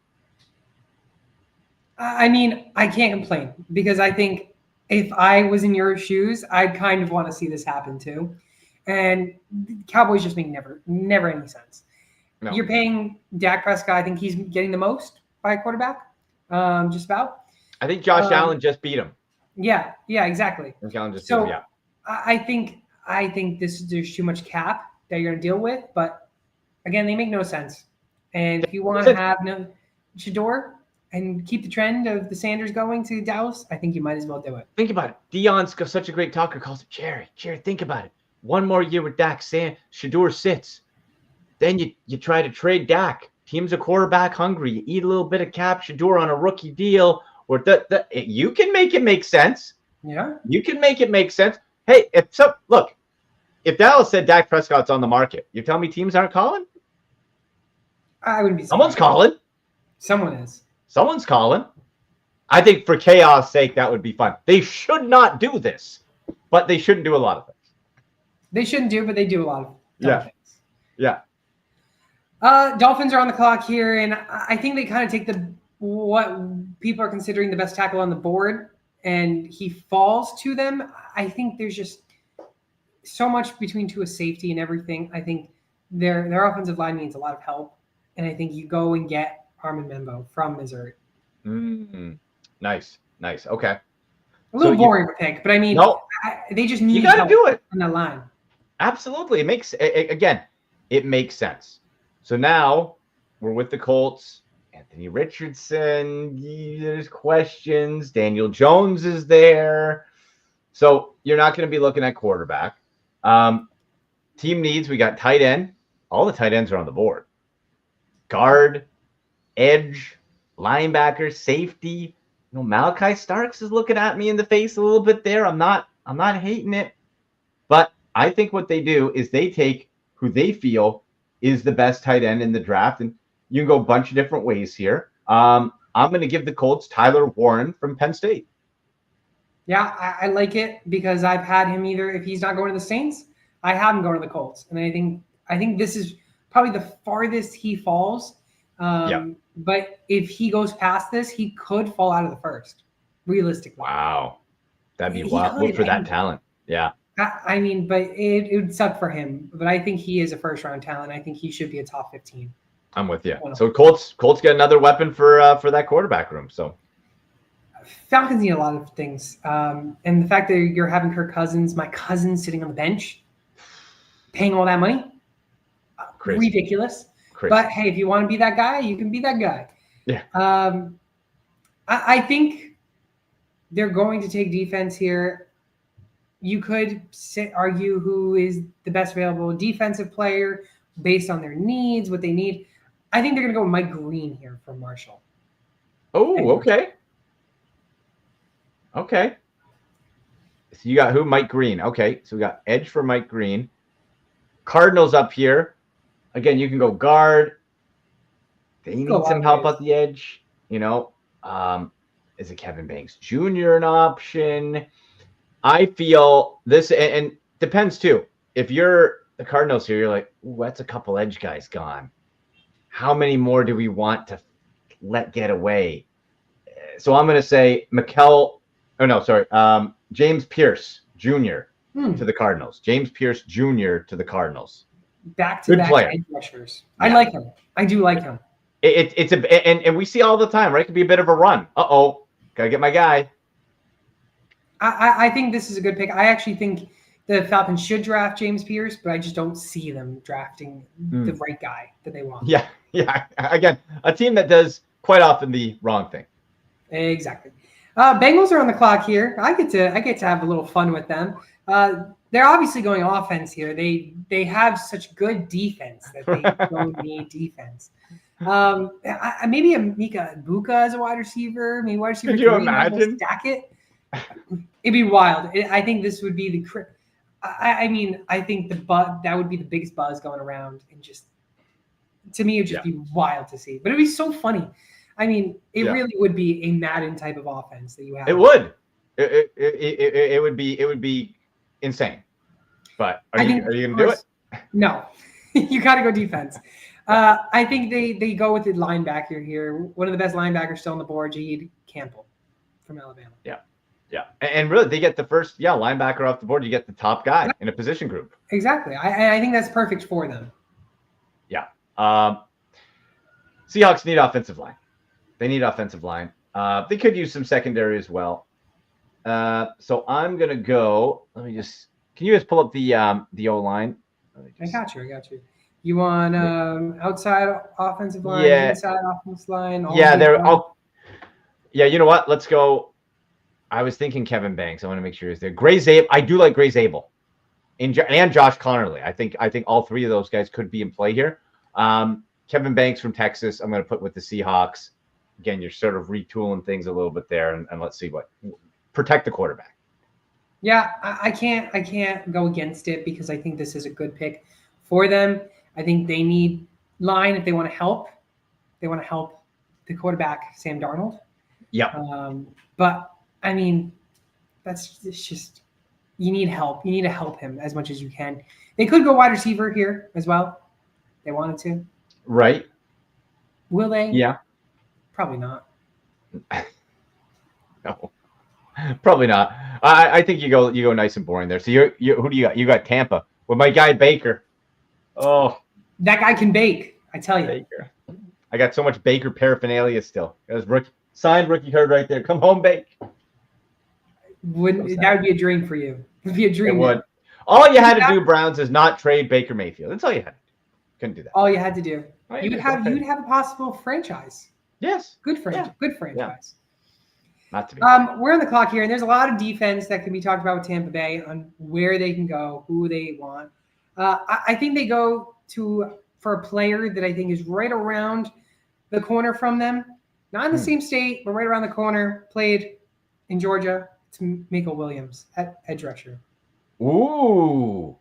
I mean, I can't complain because I think if I was in your shoes, I'd kind of want to see this happen too. And Cowboys just make never any sense. No. You're paying Dak Prescott. I think he's getting the most by a quarterback, just about. I think Josh Allen just beat him. Yeah, exactly. Allen just beat him, yeah. I think there's too much cap that you're going to deal with, but again, they make no sense. And if you want to have Shedeur and keep the trend of the Sanders going to Dallas, I think you might as well do it. Think about it. Dion's such a great talker. Calls him Jerry. Think about it. One more year with Dak. Shedeur sits. Then you try to trade Dak. Teams are quarterback hungry. You eat a little bit of cap. Shedeur on a rookie deal. Or you can make it make sense. Yeah. You can make it make sense. Hey, if Dallas said Dak Prescott's on the market, you tell me teams aren't calling? I wouldn't be surprised. Someone's calling. Someone is. Someone's calling. I think for chaos' sake, that would be fun. They should not do this, but they shouldn't do a lot of things. They shouldn't do, but they do a lot of things. Yeah. Dolphins are on the clock here, and I think they kind of take what people are considering the best tackle on the board, and he falls to them. I think there's just so much between Tua's safety and everything. I think their offensive line needs a lot of help, and I think you go and get Armin Membo from Missouri. Nice. Okay. A little boring pick, but I mean, they just need you got to do it on that line. Absolutely, it makes sense. So now we're with the Colts. Anthony Richardson, there's questions. Daniel Jones is there. So you're not going to be looking at quarterback. Team needs, we got tight end. All the tight ends are on the board. Guard, edge, linebacker, safety. Malachi Starks is looking at me in the face a little bit there. I'm not hating it. But I think what they do is they take who they feel is the best tight end in the draft. And you can go a bunch of different ways here. I'm going to give the Colts Tyler Warren from Penn State. Yeah, I like it because I've had him either, if he's not going to the Saints, I have him going to the Colts. And I think this is probably the farthest he falls. But if he goes past this, he could fall out of the first, realistically. Wow. That'd be He wild. Look could. for that talent. Yeah. I mean, but it would suck for him. But I think he is a first round talent. I think he should be a top 15. I'm with you. So Colts get another weapon for that quarterback room. So Falcons need a lot of things. And the fact that you're having Kirk Cousins, my cousin, sitting on the bench, paying all that money, crazy. Ridiculous. Crazy. But hey, if you want to be that guy, you can be that guy. Yeah. I think they're going to take defense here. You could argue who is the best available defensive player based on their needs, what they need. I think they're going to go with Mike Green here from Marshall. Oh, okay. Okay. So you got who? Mike Green. Okay. So we got edge for Mike Green. Cardinals up here. Again, you can go guard. They need some help at the edge. You know, is it Kevin Banks Jr. an option? I feel this, and depends too. If you're the Cardinals here, you're like, ooh, that's a couple edge guys gone. How many more do we want to let get away? So I'm going to say James Pierce Jr. to the Cardinals. James Pierce Jr. to the Cardinals. Back-to-back edge rushers. Yeah. I like him. I do like him. It's and we see all the time, right? It could be a bit of a run. Gotta get my guy. I think this is a good pick. I actually think the Falcons should draft James Pierce, but I just don't see them drafting the right guy that they want. Yeah. Again, a team that does quite often the wrong thing. Exactly. Bengals are on the clock here. I get to have a little fun with them. They're obviously going offense here. They have such good defense that they don't need defense. Maybe a Mika Ibuka as a wide receiver. Maybe wide receiver. Could you imagine? Stack it. It'd be wild. I think this would be I think that would be the biggest buzz going around, and just to me, it'd just be wild to see. But it'd be so funny. I mean, it really would be a Madden type of offense that you have. It would. It would be insane. But are you going to do it? No, you got to go defense. I think they go with the linebacker here. One of the best linebackers still on the board, Jaheed Campbell from Alabama. Yeah. And really, they get the first linebacker off the board. You get the top guy in a position group. Exactly. I think that's perfect for them. Yeah. Seahawks need offensive line. They need offensive line. They could use some secondary as well. So I'm going to go. Can you just pull up the O-line? I got you. You want outside offensive line, inside offensive line? You know what? Let's go. I was thinking Kevin Banks. I want to make sure he's there. Gray Zabel. I do like Gray Zabel and Josh Connerly. I think all three of those guys could be in play here. Kevin Banks from Texas, I'm going to put with the Seahawks. Again, you're sort of retooling things a little bit there, and let's see protect the quarterback. Yeah, I can't go against it because I think this is a good pick for them. I think they need line if they want to help. They want to help the quarterback, Sam Darnold. Yeah. But I mean, it's just you need help. You need to help him as much as you can. They could go wide receiver here as well. They wanted to. Right. Will they? Yeah. Probably not. No. Probably not. I think you go nice and boring there. So you who do you got? You got Tampa with my guy Baker. Oh. That guy can bake, I tell you. Baker. I got so much Baker paraphernalia still. There's signed rookie card right there. Come home, Bake. That would be a dream for you. It would be a dream. It would. All you had to do, Browns, is not trade Baker Mayfield. That's all you had to do. Couldn't do that. All you had to do. You'd have a possible franchise. Yes. Good franchise. Yeah. Good franchise. Yeah. Not to be. We're on the clock here, and there's a lot of defense that can be talked about with Tampa Bay on where they can go, who they want. I think they go for a player that I think is right around the corner from them. Not in the same state, but right around the corner. Played in Georgia. It's Miko Williams at edge rusher. Ooh.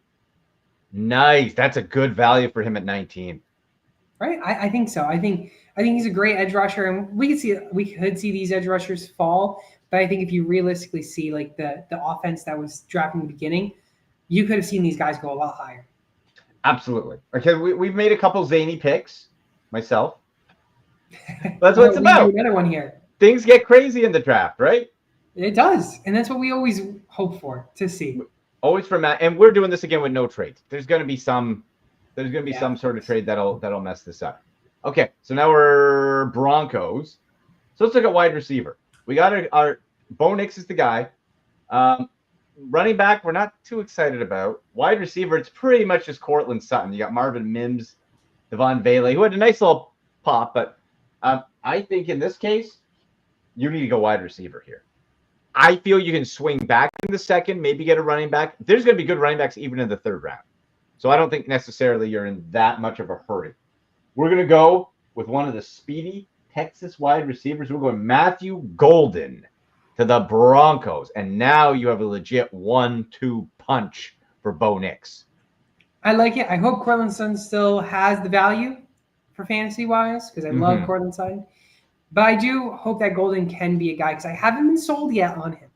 Nice. That's a good value for him at 19. Right? I think so. I think he's a great edge rusher, and we could see these edge rushers fall. But I think if you realistically see like the offense that was drafted in the beginning, you could have seen these guys go a lot higher. Absolutely. Okay, we've made a couple zany picks, myself. That's what it's We do about. another one here. Things get crazy in the draft, right? It does, and that's what we always hope for to see. Always for Matt, and we're doing this again with no trades. There's going to be some sort of trade that'll mess this up. Okay, so now we're Broncos. So let's look at wide receiver. We got our Bo Nix is the guy. Running back, we're not too excited about. Wide receiver, it's pretty much just Courtland Sutton. You got Marvin Mims, Devon Bailey, who had a nice little pop, but I think in this case, you need to go wide receiver here. I feel you can swing back in the second, maybe get a running back. There's going to be good running backs even in the third round. So I don't think necessarily you're in that much of a hurry. We're going to go with one of the speedy Texas wide receivers. We're going Matthew Golden to the Broncos. And now you have a legit 1-2 punch for Bo Nix. I like it. I hope Courtland Sutton still has the value for fantasy-wise because I love Courtland Sutton. But I do hope that Golden can be a guy because I haven't been sold yet on him.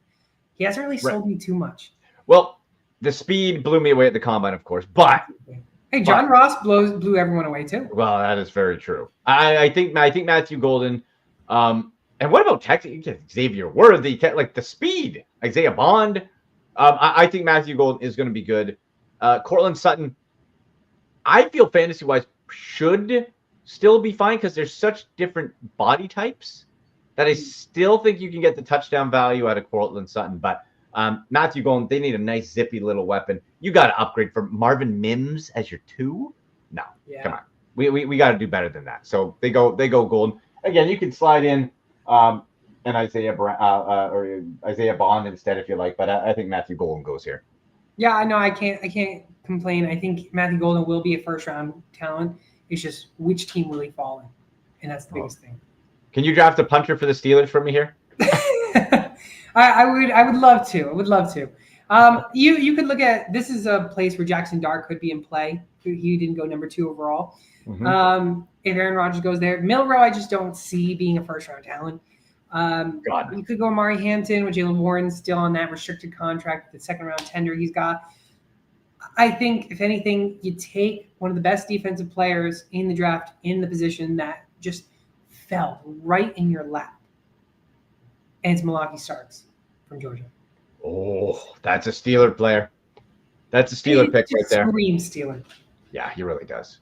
He hasn't really sold me too much. Well, the speed blew me away at the combine, of course. But hey, John Ross blew everyone away too. Well, that is very true. I think Matthew Golden. And what about Texas? Xavier Worthy, like the speed, Isaiah Bond. I think Matthew Golden is going to be good. Courtland Sutton, I feel fantasy-wise should still be fine because there's such different body types that I still think you can get the touchdown value out of Courtland Sutton. But Matthew Golden, they need a nice zippy little weapon. You got to upgrade for Marvin Mims as your 2. No, come on. We got to do better than that. So they go Golden. Again, you can slide in an Isaiah or Isaiah Bond instead if you like, but I think Matthew Golden goes here. Yeah, I know. I can't complain. I think Matthew Golden will be a first-round talent. It's just which team will he fall in, and that's the biggest thing. Can you draft a punter for the Steelers for me here? I would love to. I would love to. You could look at this is a place where Jackson Dart could be in play. He didn't go number 2 overall. If Aaron Rodgers goes there, Milrow, I just don't see being a first-round talent. You could go Amari Hampton with Jalen Warren still on that restricted contract, the second-round tender he's got. I think, if anything, you take one of the best defensive players in the draft in the position that just fell right in your lap. And it's Malaki Starks from Georgia. Oh, that's a Steeler player. That's a Steeler pick right there. Scream Steeler. Yeah, he really does.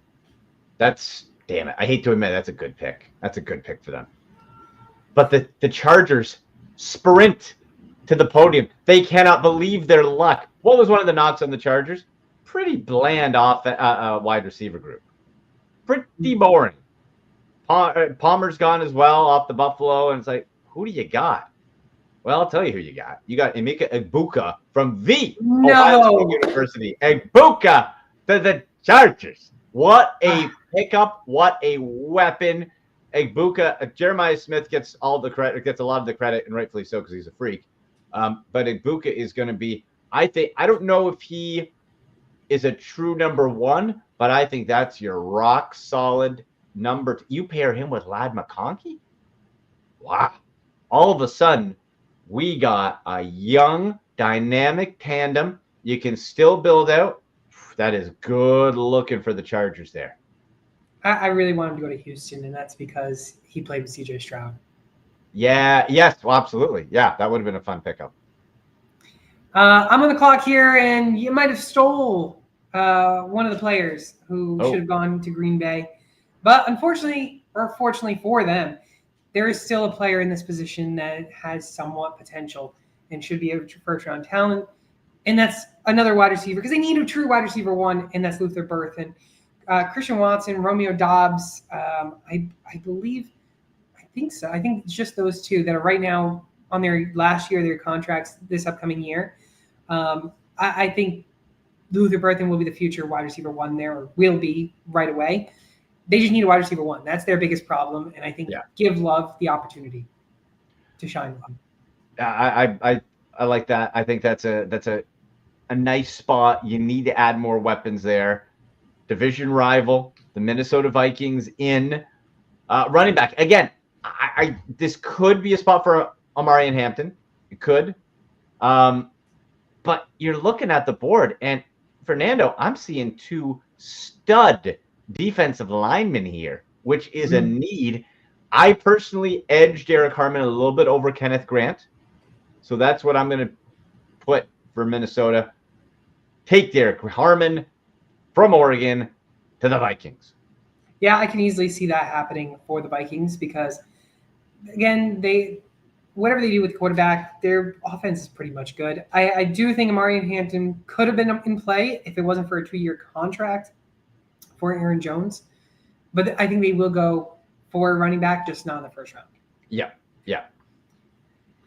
Damn it. I hate to admit that's a good pick. That's a good pick for them. But the Chargers sprint to the podium. They cannot believe their luck. What was one of the knocks on the Chargers? Pretty bland off wide receiver group. Pretty boring. Palmer's gone as well off the Buffalo, and it's like, who do you got? Well, I'll tell you who you got. You got Emeka Egbuka from the Ohio State University. Egbuka to the Chargers. What a pickup! What a weapon! Egbuka. Jeremiah Smith gets all the credit. Gets a lot of the credit, and rightfully so because he's a freak. But Egbuka is going to be. I don't know if he is a true number 1, but I think that's your rock solid number. You pair him with Ladd McConkey. Wow! All of a sudden, we got a young, dynamic tandem. You can still build out. That is good looking for the Chargers there. I really want him to go to Houston, and that's because he played with C.J. Stroud. Yeah, yes, well, absolutely. Yeah, that would have been a fun pickup. I'm on the clock here, and you might have stole one of the players who should have gone to Green Bay. But unfortunately, or fortunately for them, there is still a player in this position that has somewhat potential and should be a first-round talent. And that's another wide receiver because they need a true wide receiver 1, and that's Luther Burthen. Christian Watson, Romeo Dobbs, I think so. I think it's just those 2 that are right now on their last year of their contracts this upcoming year. I think Luther Burthen will be the future wide receiver 1 there, or will be right away. They just need a wide receiver 1. That's their biggest problem, and I think give Love the opportunity to shine with him. I like that. I think that's a nice spot. You need to add more weapons there. Division rival, the Minnesota Vikings in running back. Again, this could be a spot for Amari and Hampton. It could. But you're looking at the board, and Fernando, I'm seeing 2 stud defensive linemen here, which is a need. I personally edge Derek Harmon a little bit over Kenneth Grant. So that's what I'm going to put for Minnesota. Take Derek Harmon from Oregon to the Vikings. Yeah, I can easily see that happening for the Vikings because, again, whatever they do with quarterback, their offense is pretty much good. I do think Amari Hampton could have been in play if it wasn't for a 2-year contract for Aaron Jones. But I think they will go for a running back, just not in the first round. Yeah.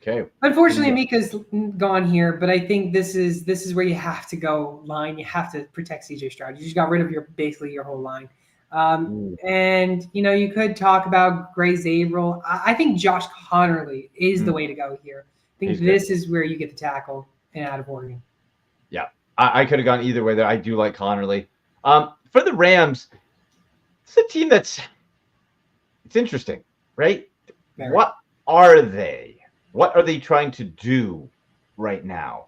Okay. Unfortunately, Mika's gone here, but I think this is where you have to go line. You have to protect CJ Stroud. You just got rid of basically your whole line. And you could talk about Gray Zabril. I think Josh Connerly is the way to go here. I think this is where you get the tackle and out of Oregon. Yeah, I could have gone either way there. I do like Connerly. For the Rams, it's a team it's interesting, right? Very. What are they? What are they trying to do right now?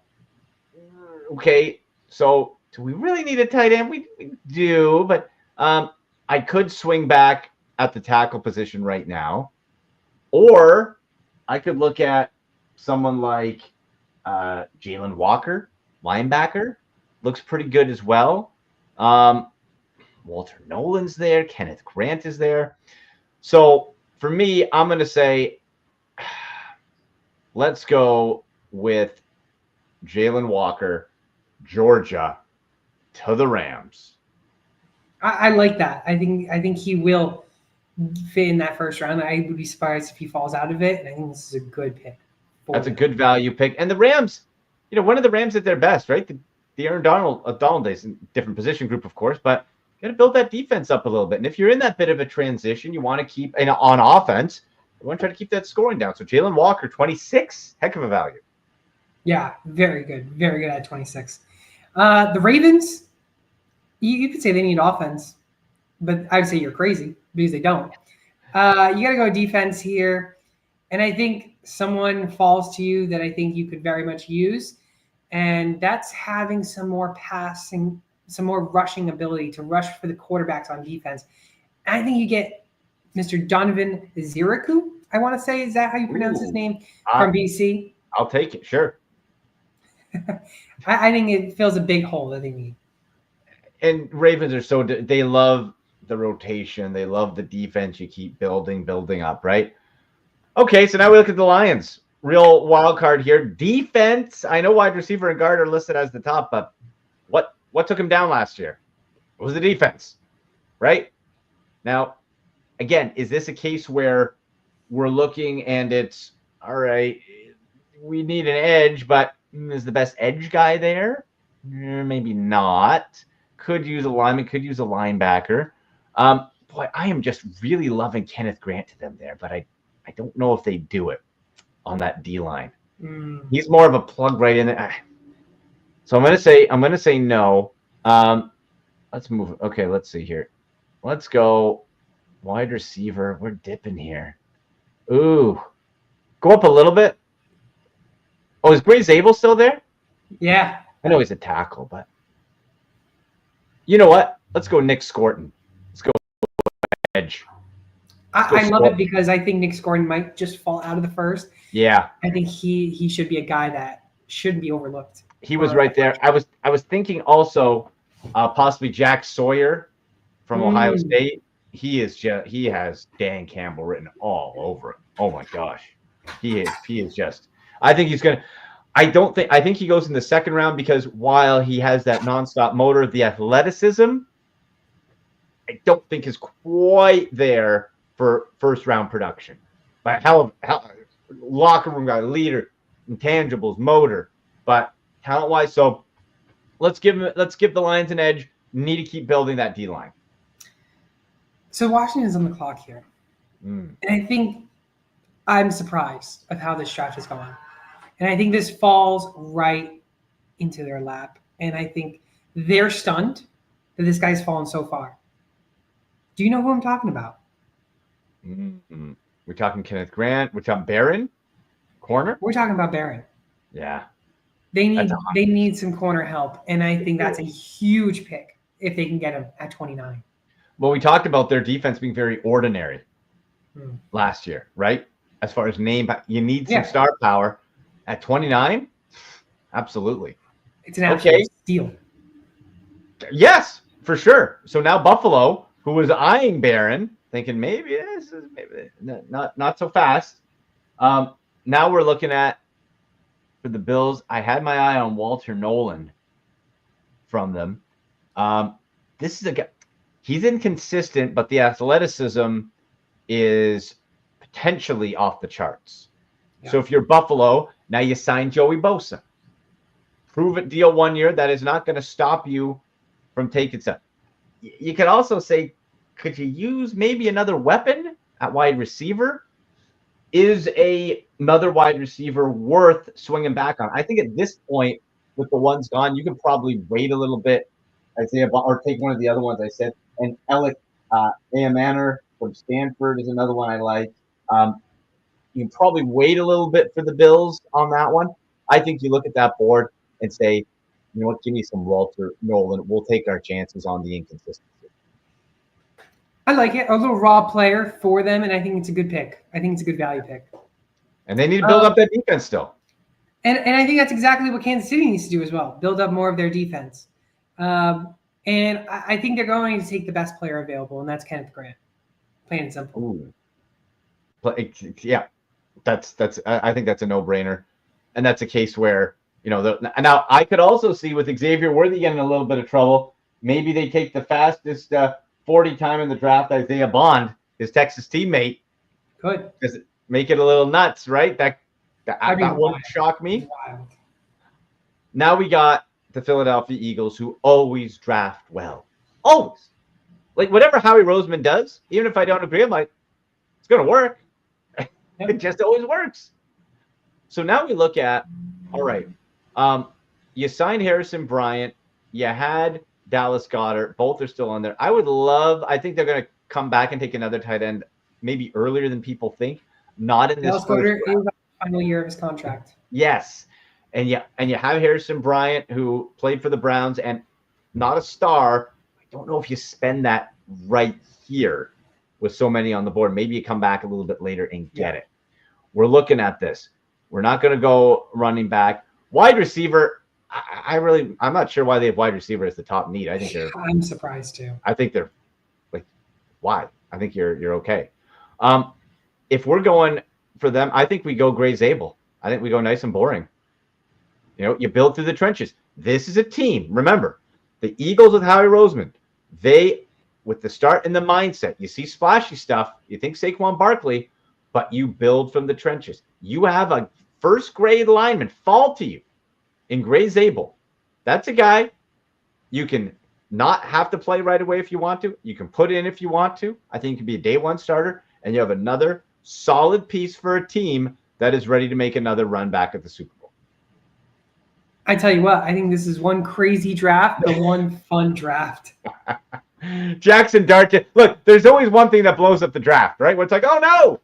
Okay, so do we really need a tight end? We do, but I could swing back at the tackle position right now. Or I could look at someone like Jalen Walker, linebacker. Looks pretty good as well. Walter Nolan's there. Kenneth Grant is there. So for me, I'm going to say let's go with Jalen Walker, Georgia, to the Rams. I like that. I think he will fit in that first round. I would be surprised if he falls out of it. And I think this is a good pick. That's a good value pick. And the Rams, one of the Rams at their best, right? The Aaron Donald days, different position group, of course, but got to build that defense up a little bit. And if you're in that bit of a transition, you want to keep on offense. You want to try to keep that scoring down. So Jalen Walker, 26, heck of a value. Yeah, very good. Very good at 26. The Ravens, you could say they need offense, but I would say you're crazy because they don't. You got to go defense here. And I think someone falls to you that I think you could very much use. And that's having some more passing, some more rushing ability to rush for the quarterbacks on defense. And I think you get Mr. Donovan Ziriku, I want to say. Is that how you pronounce his name? From BC? I'll take it, sure. I think it fills a big hole that they need. And Ravens are they love the rotation. They love the defense. You keep building up, right? Okay, so now we look at the Lions. Real wild card here. Defense. I know wide receiver and guard are listed as the top, but what took him down last year? It was the defense, right? Now, again, is this a case where we're looking and it's, all right, we need an edge, but is the best edge guy there? Maybe not. Could use a lineman, could use a linebacker. Boy, I am just really loving Kenneth Grant to them there, but I don't know if they do it on that D line. He's more of a plug right in there. So I'm gonna say no. Let's move. Okay, let's see here. Let's go wide receiver. We're dipping here. Ooh, go up a little bit. Oh, is Gray Zabel still there? Yeah, I know he's a tackle, but you know what? Let's go Nick Scorton. Let's go edge. I love it because I think Nick Scorton might just fall out of the first. Yeah, I think he should be a guy that shouldn't be overlooked. He was right there. I was thinking also possibly Jack Sawyer from Ohio State. He has Dan Campbell written all over it. Oh my gosh, he is just. I think he goes in the second round because while he has that nonstop motor, the athleticism, I don't think is quite there for first round production. But how locker room guy, leader, intangibles, motor, but talent wise. So let's give the Lions an edge. Need to keep building that D line. So Washington's on the clock here, and I think I'm surprised of how this draft has gone, and I think this falls right into their lap, and I think they're stunned that this guy's fallen so far. Do you know who I'm talking about? We're talking Kenneth Grant. We're talking Barron, corner. We're talking about Barron. Yeah, they need some corner help, and I think that's a huge pick if they can get him at 29. Well, we talked about their defense being very ordinary. last year, right? As far as name, you need some star power at 29. Absolutely. It's an absolute steal. Yes, for sure. So now Buffalo, who was eyeing Barron, thinking maybe this is not so fast. Now we're looking at for the Bills. I had my eye on Walter Nolan from them. This is a guy. He's inconsistent, but the athleticism is potentially off the charts. Yeah. So if you're Buffalo, now you sign Joey Bosa. Prove it deal 1 year. That is not going to stop you from taking stuff. You could also say, could you use maybe another weapon at wide receiver? Is another wide receiver worth swinging back on? I think at this point, with the ones gone, you can probably wait a little bit, or take one of the other ones I said. And Alec McNamara from Stanford is another one I like. You can probably wait a little bit for the Bills on that one. I think you look at that board and say, you know what, give me some Walter Nolan. We'll take our chances on the inconsistency. I like it. A little raw player for them, and I think it's a good pick. I think it's a good value pick. And they need to build up that defense still. And I think that's exactly what Kansas City needs to do as well, build up more of their defense. And I think they're going to take the best player available, and that's Kenneth Grant. Plain and simple. Ooh. Yeah, that's. I think that's a no-brainer, and that's a case where now I could also see with Xavier Worthy getting a little bit of trouble. Maybe they take the fastest 40 time in the draft, Isaiah Bond, his Texas teammate. Could make it a little nuts, right? That wouldn't shock me. Now we got the Philadelphia Eagles, who always draft well. Always. Like, whatever Howie Roseman does, even if I don't agree, I'm like, it's going to work. It just always works. So now we look at, all right, you signed Harrison Bryant. You had Dallas Goedert. Both are still on there. I think they're going to come back and take another tight end maybe earlier than people think. Not in this Dallas Goedert is the final year of his contract. Yes. And you have Harrison Bryant, who played for the Browns and not a star. I don't know if you spend that right here with so many on the board. Maybe you come back a little bit later and get it. We're looking at this. We're not going to go running back. Wide receiver, I'm not sure why they have wide receiver as the top need. I'm surprised too. I think they're like, why? I think you're okay. If we're going for them, I think we go Gray Zabel. I think we go nice and boring. You build through the trenches. This is a team. Remember, the Eagles with Howie Roseman, with the start and the mindset, you see splashy stuff, you think Saquon Barkley, but you build from the trenches. You have a first-grade lineman fall to you in Gray Zabel. That's a guy you can not have to play right away if you want to. You can put in if you want to. I think he can be a day one starter, and you have another solid piece for a team that is ready to make another run back at the Super Bowl. I tell you what, I think this is one crazy draft, but one fun draft. Jackson Dart. Look, there's always one thing that blows up the draft, right? Where it's like, oh no!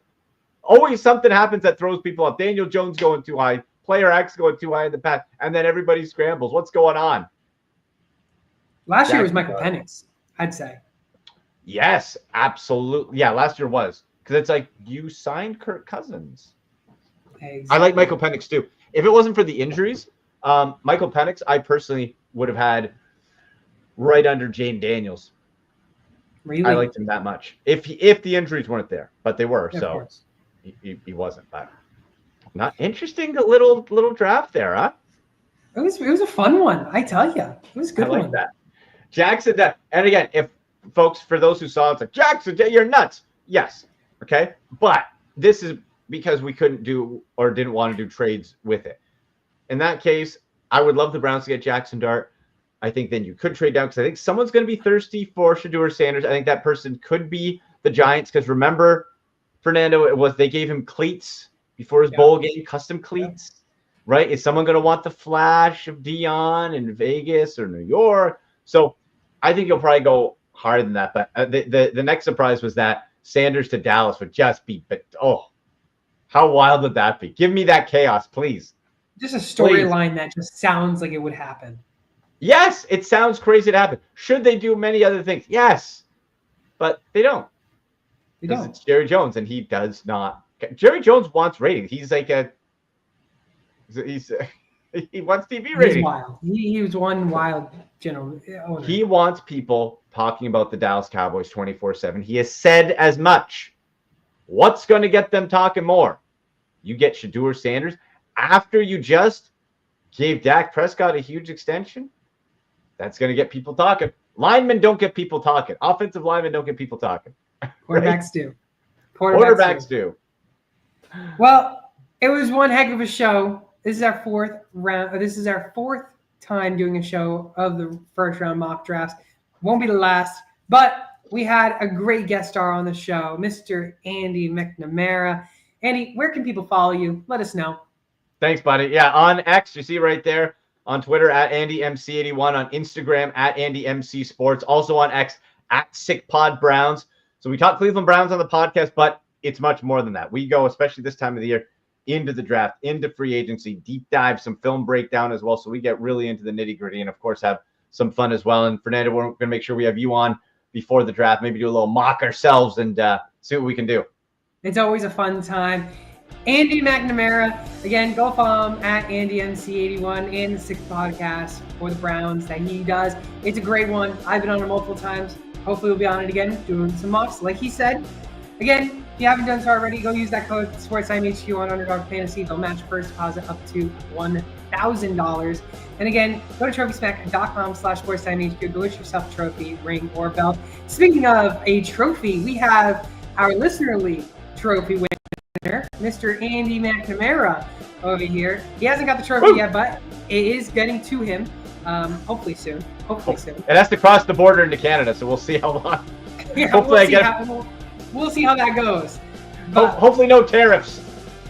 Always something happens that throws people up. Daniel Jones going too high, player X going too high in the pass, and then everybody scrambles. What's going on? Last year was Michael Penix, I'd say. Yes, absolutely. Yeah, last year was. Because it's like, you signed Kirk Cousins. Exactly. I like Michael Penix too. If it wasn't for the injuries, Michael Penix, I personally would have had right under Jane Daniels. Really? I liked him that much. If the injuries weren't there, but they were, so he wasn't. But not interesting. A little draft there, huh? It was a fun one. I tell you, it was a good one. Like that. Jackson, and again, if folks, for those who saw it, it's like, Jackson, you're nuts. Yes, okay, but this is because we couldn't do or didn't want to do trades with it. In that case, I would love the Browns to get Jackson Dart. I think then you could trade down because I think someone's going to be thirsty for Shedeur Sanders. I think that person could be the Giants because remember, Fernando, they gave him cleats before his bowl game, custom cleats, right? Is someone going to want the flash of Dion in Vegas or New York? So I think you'll probably go harder than that. But the next surprise was that Sanders to Dallas would just be, how wild would that be? Give me that chaos, please. Just a storyline that just sounds like it would happen. Yes, it sounds crazy to happen. Should they do many other things? Yes, but they don't. Because it's Jerry Jones, and he does not. Jerry Jones wants ratings. He's like he wants TV ratings. He's wild. He was one wild general owner. He wants people talking about the Dallas Cowboys 24/7. He has said as much. What's going to get them talking more? You get Shedeur Sanders after you just gave Dak Prescott a huge extension. That's going to get people talking. Linemen don't get people talking. Offensive linemen don't get people talking. Quarterbacks do. Quarterbacks do. Well, it was one heck of a show. This is our fourth round. This is our fourth time doing a show of the first round mock drafts. Won't be the last, but we had a great guest star on the show, Mr. Andy McNamara. Andy, where can people follow you? Let us know. Thanks, buddy. Yeah, on X, you see right there. On Twitter at AndyMC81. On Instagram at AndyMCSports. Also on X at SickPodBrowns. So we talk Cleveland Browns on the podcast, but it's much more than that. We go, especially this time of the year, into the draft, into free agency, deep dive, some film breakdown as well. So we get really into the nitty gritty and, of course, have some fun as well. And Fernando, we're going to make sure we have you on before the draft, maybe do a little mock ourselves and see what we can do. It's always a fun time. Andy McNamara, again, go follow him at AndyMC81 and the Sixth Podcast for the Browns that he does. It's a great one. I've been on it multiple times. Hopefully we'll be on it again, doing some mocks. Like he said, again, if you haven't done so already, go use that code SportsTimeHQ on Underdog Fantasy. They'll match first deposit up to $1,000. And again, go to TrophySmack.com/SportsTimeHQ. Go get yourself a trophy, ring, or belt. Speaking of a trophy, we have our Listener League trophy winner, Mr. Andy McNamara over here. He hasn't got the trophy yet, but it is getting to him. Hopefully soon. It has to cross the border into Canada, so we'll see how long. Yeah, Hopefully we'll see how that goes. But hopefully no tariffs.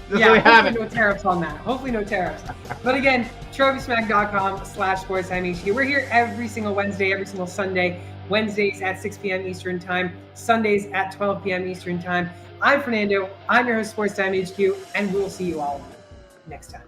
Hopefully no tariffs on that. Hopefully no tariffs. But again, TrophySmack.com/SportsTimeHQ. We're here every single Wednesday, every single Sunday. Wednesdays at 6 p.m. Eastern Time. Sundays at 12 p.m. Eastern Time. I'm Fernando. I'm your host, Sports Time HQ, and we'll see you all next time.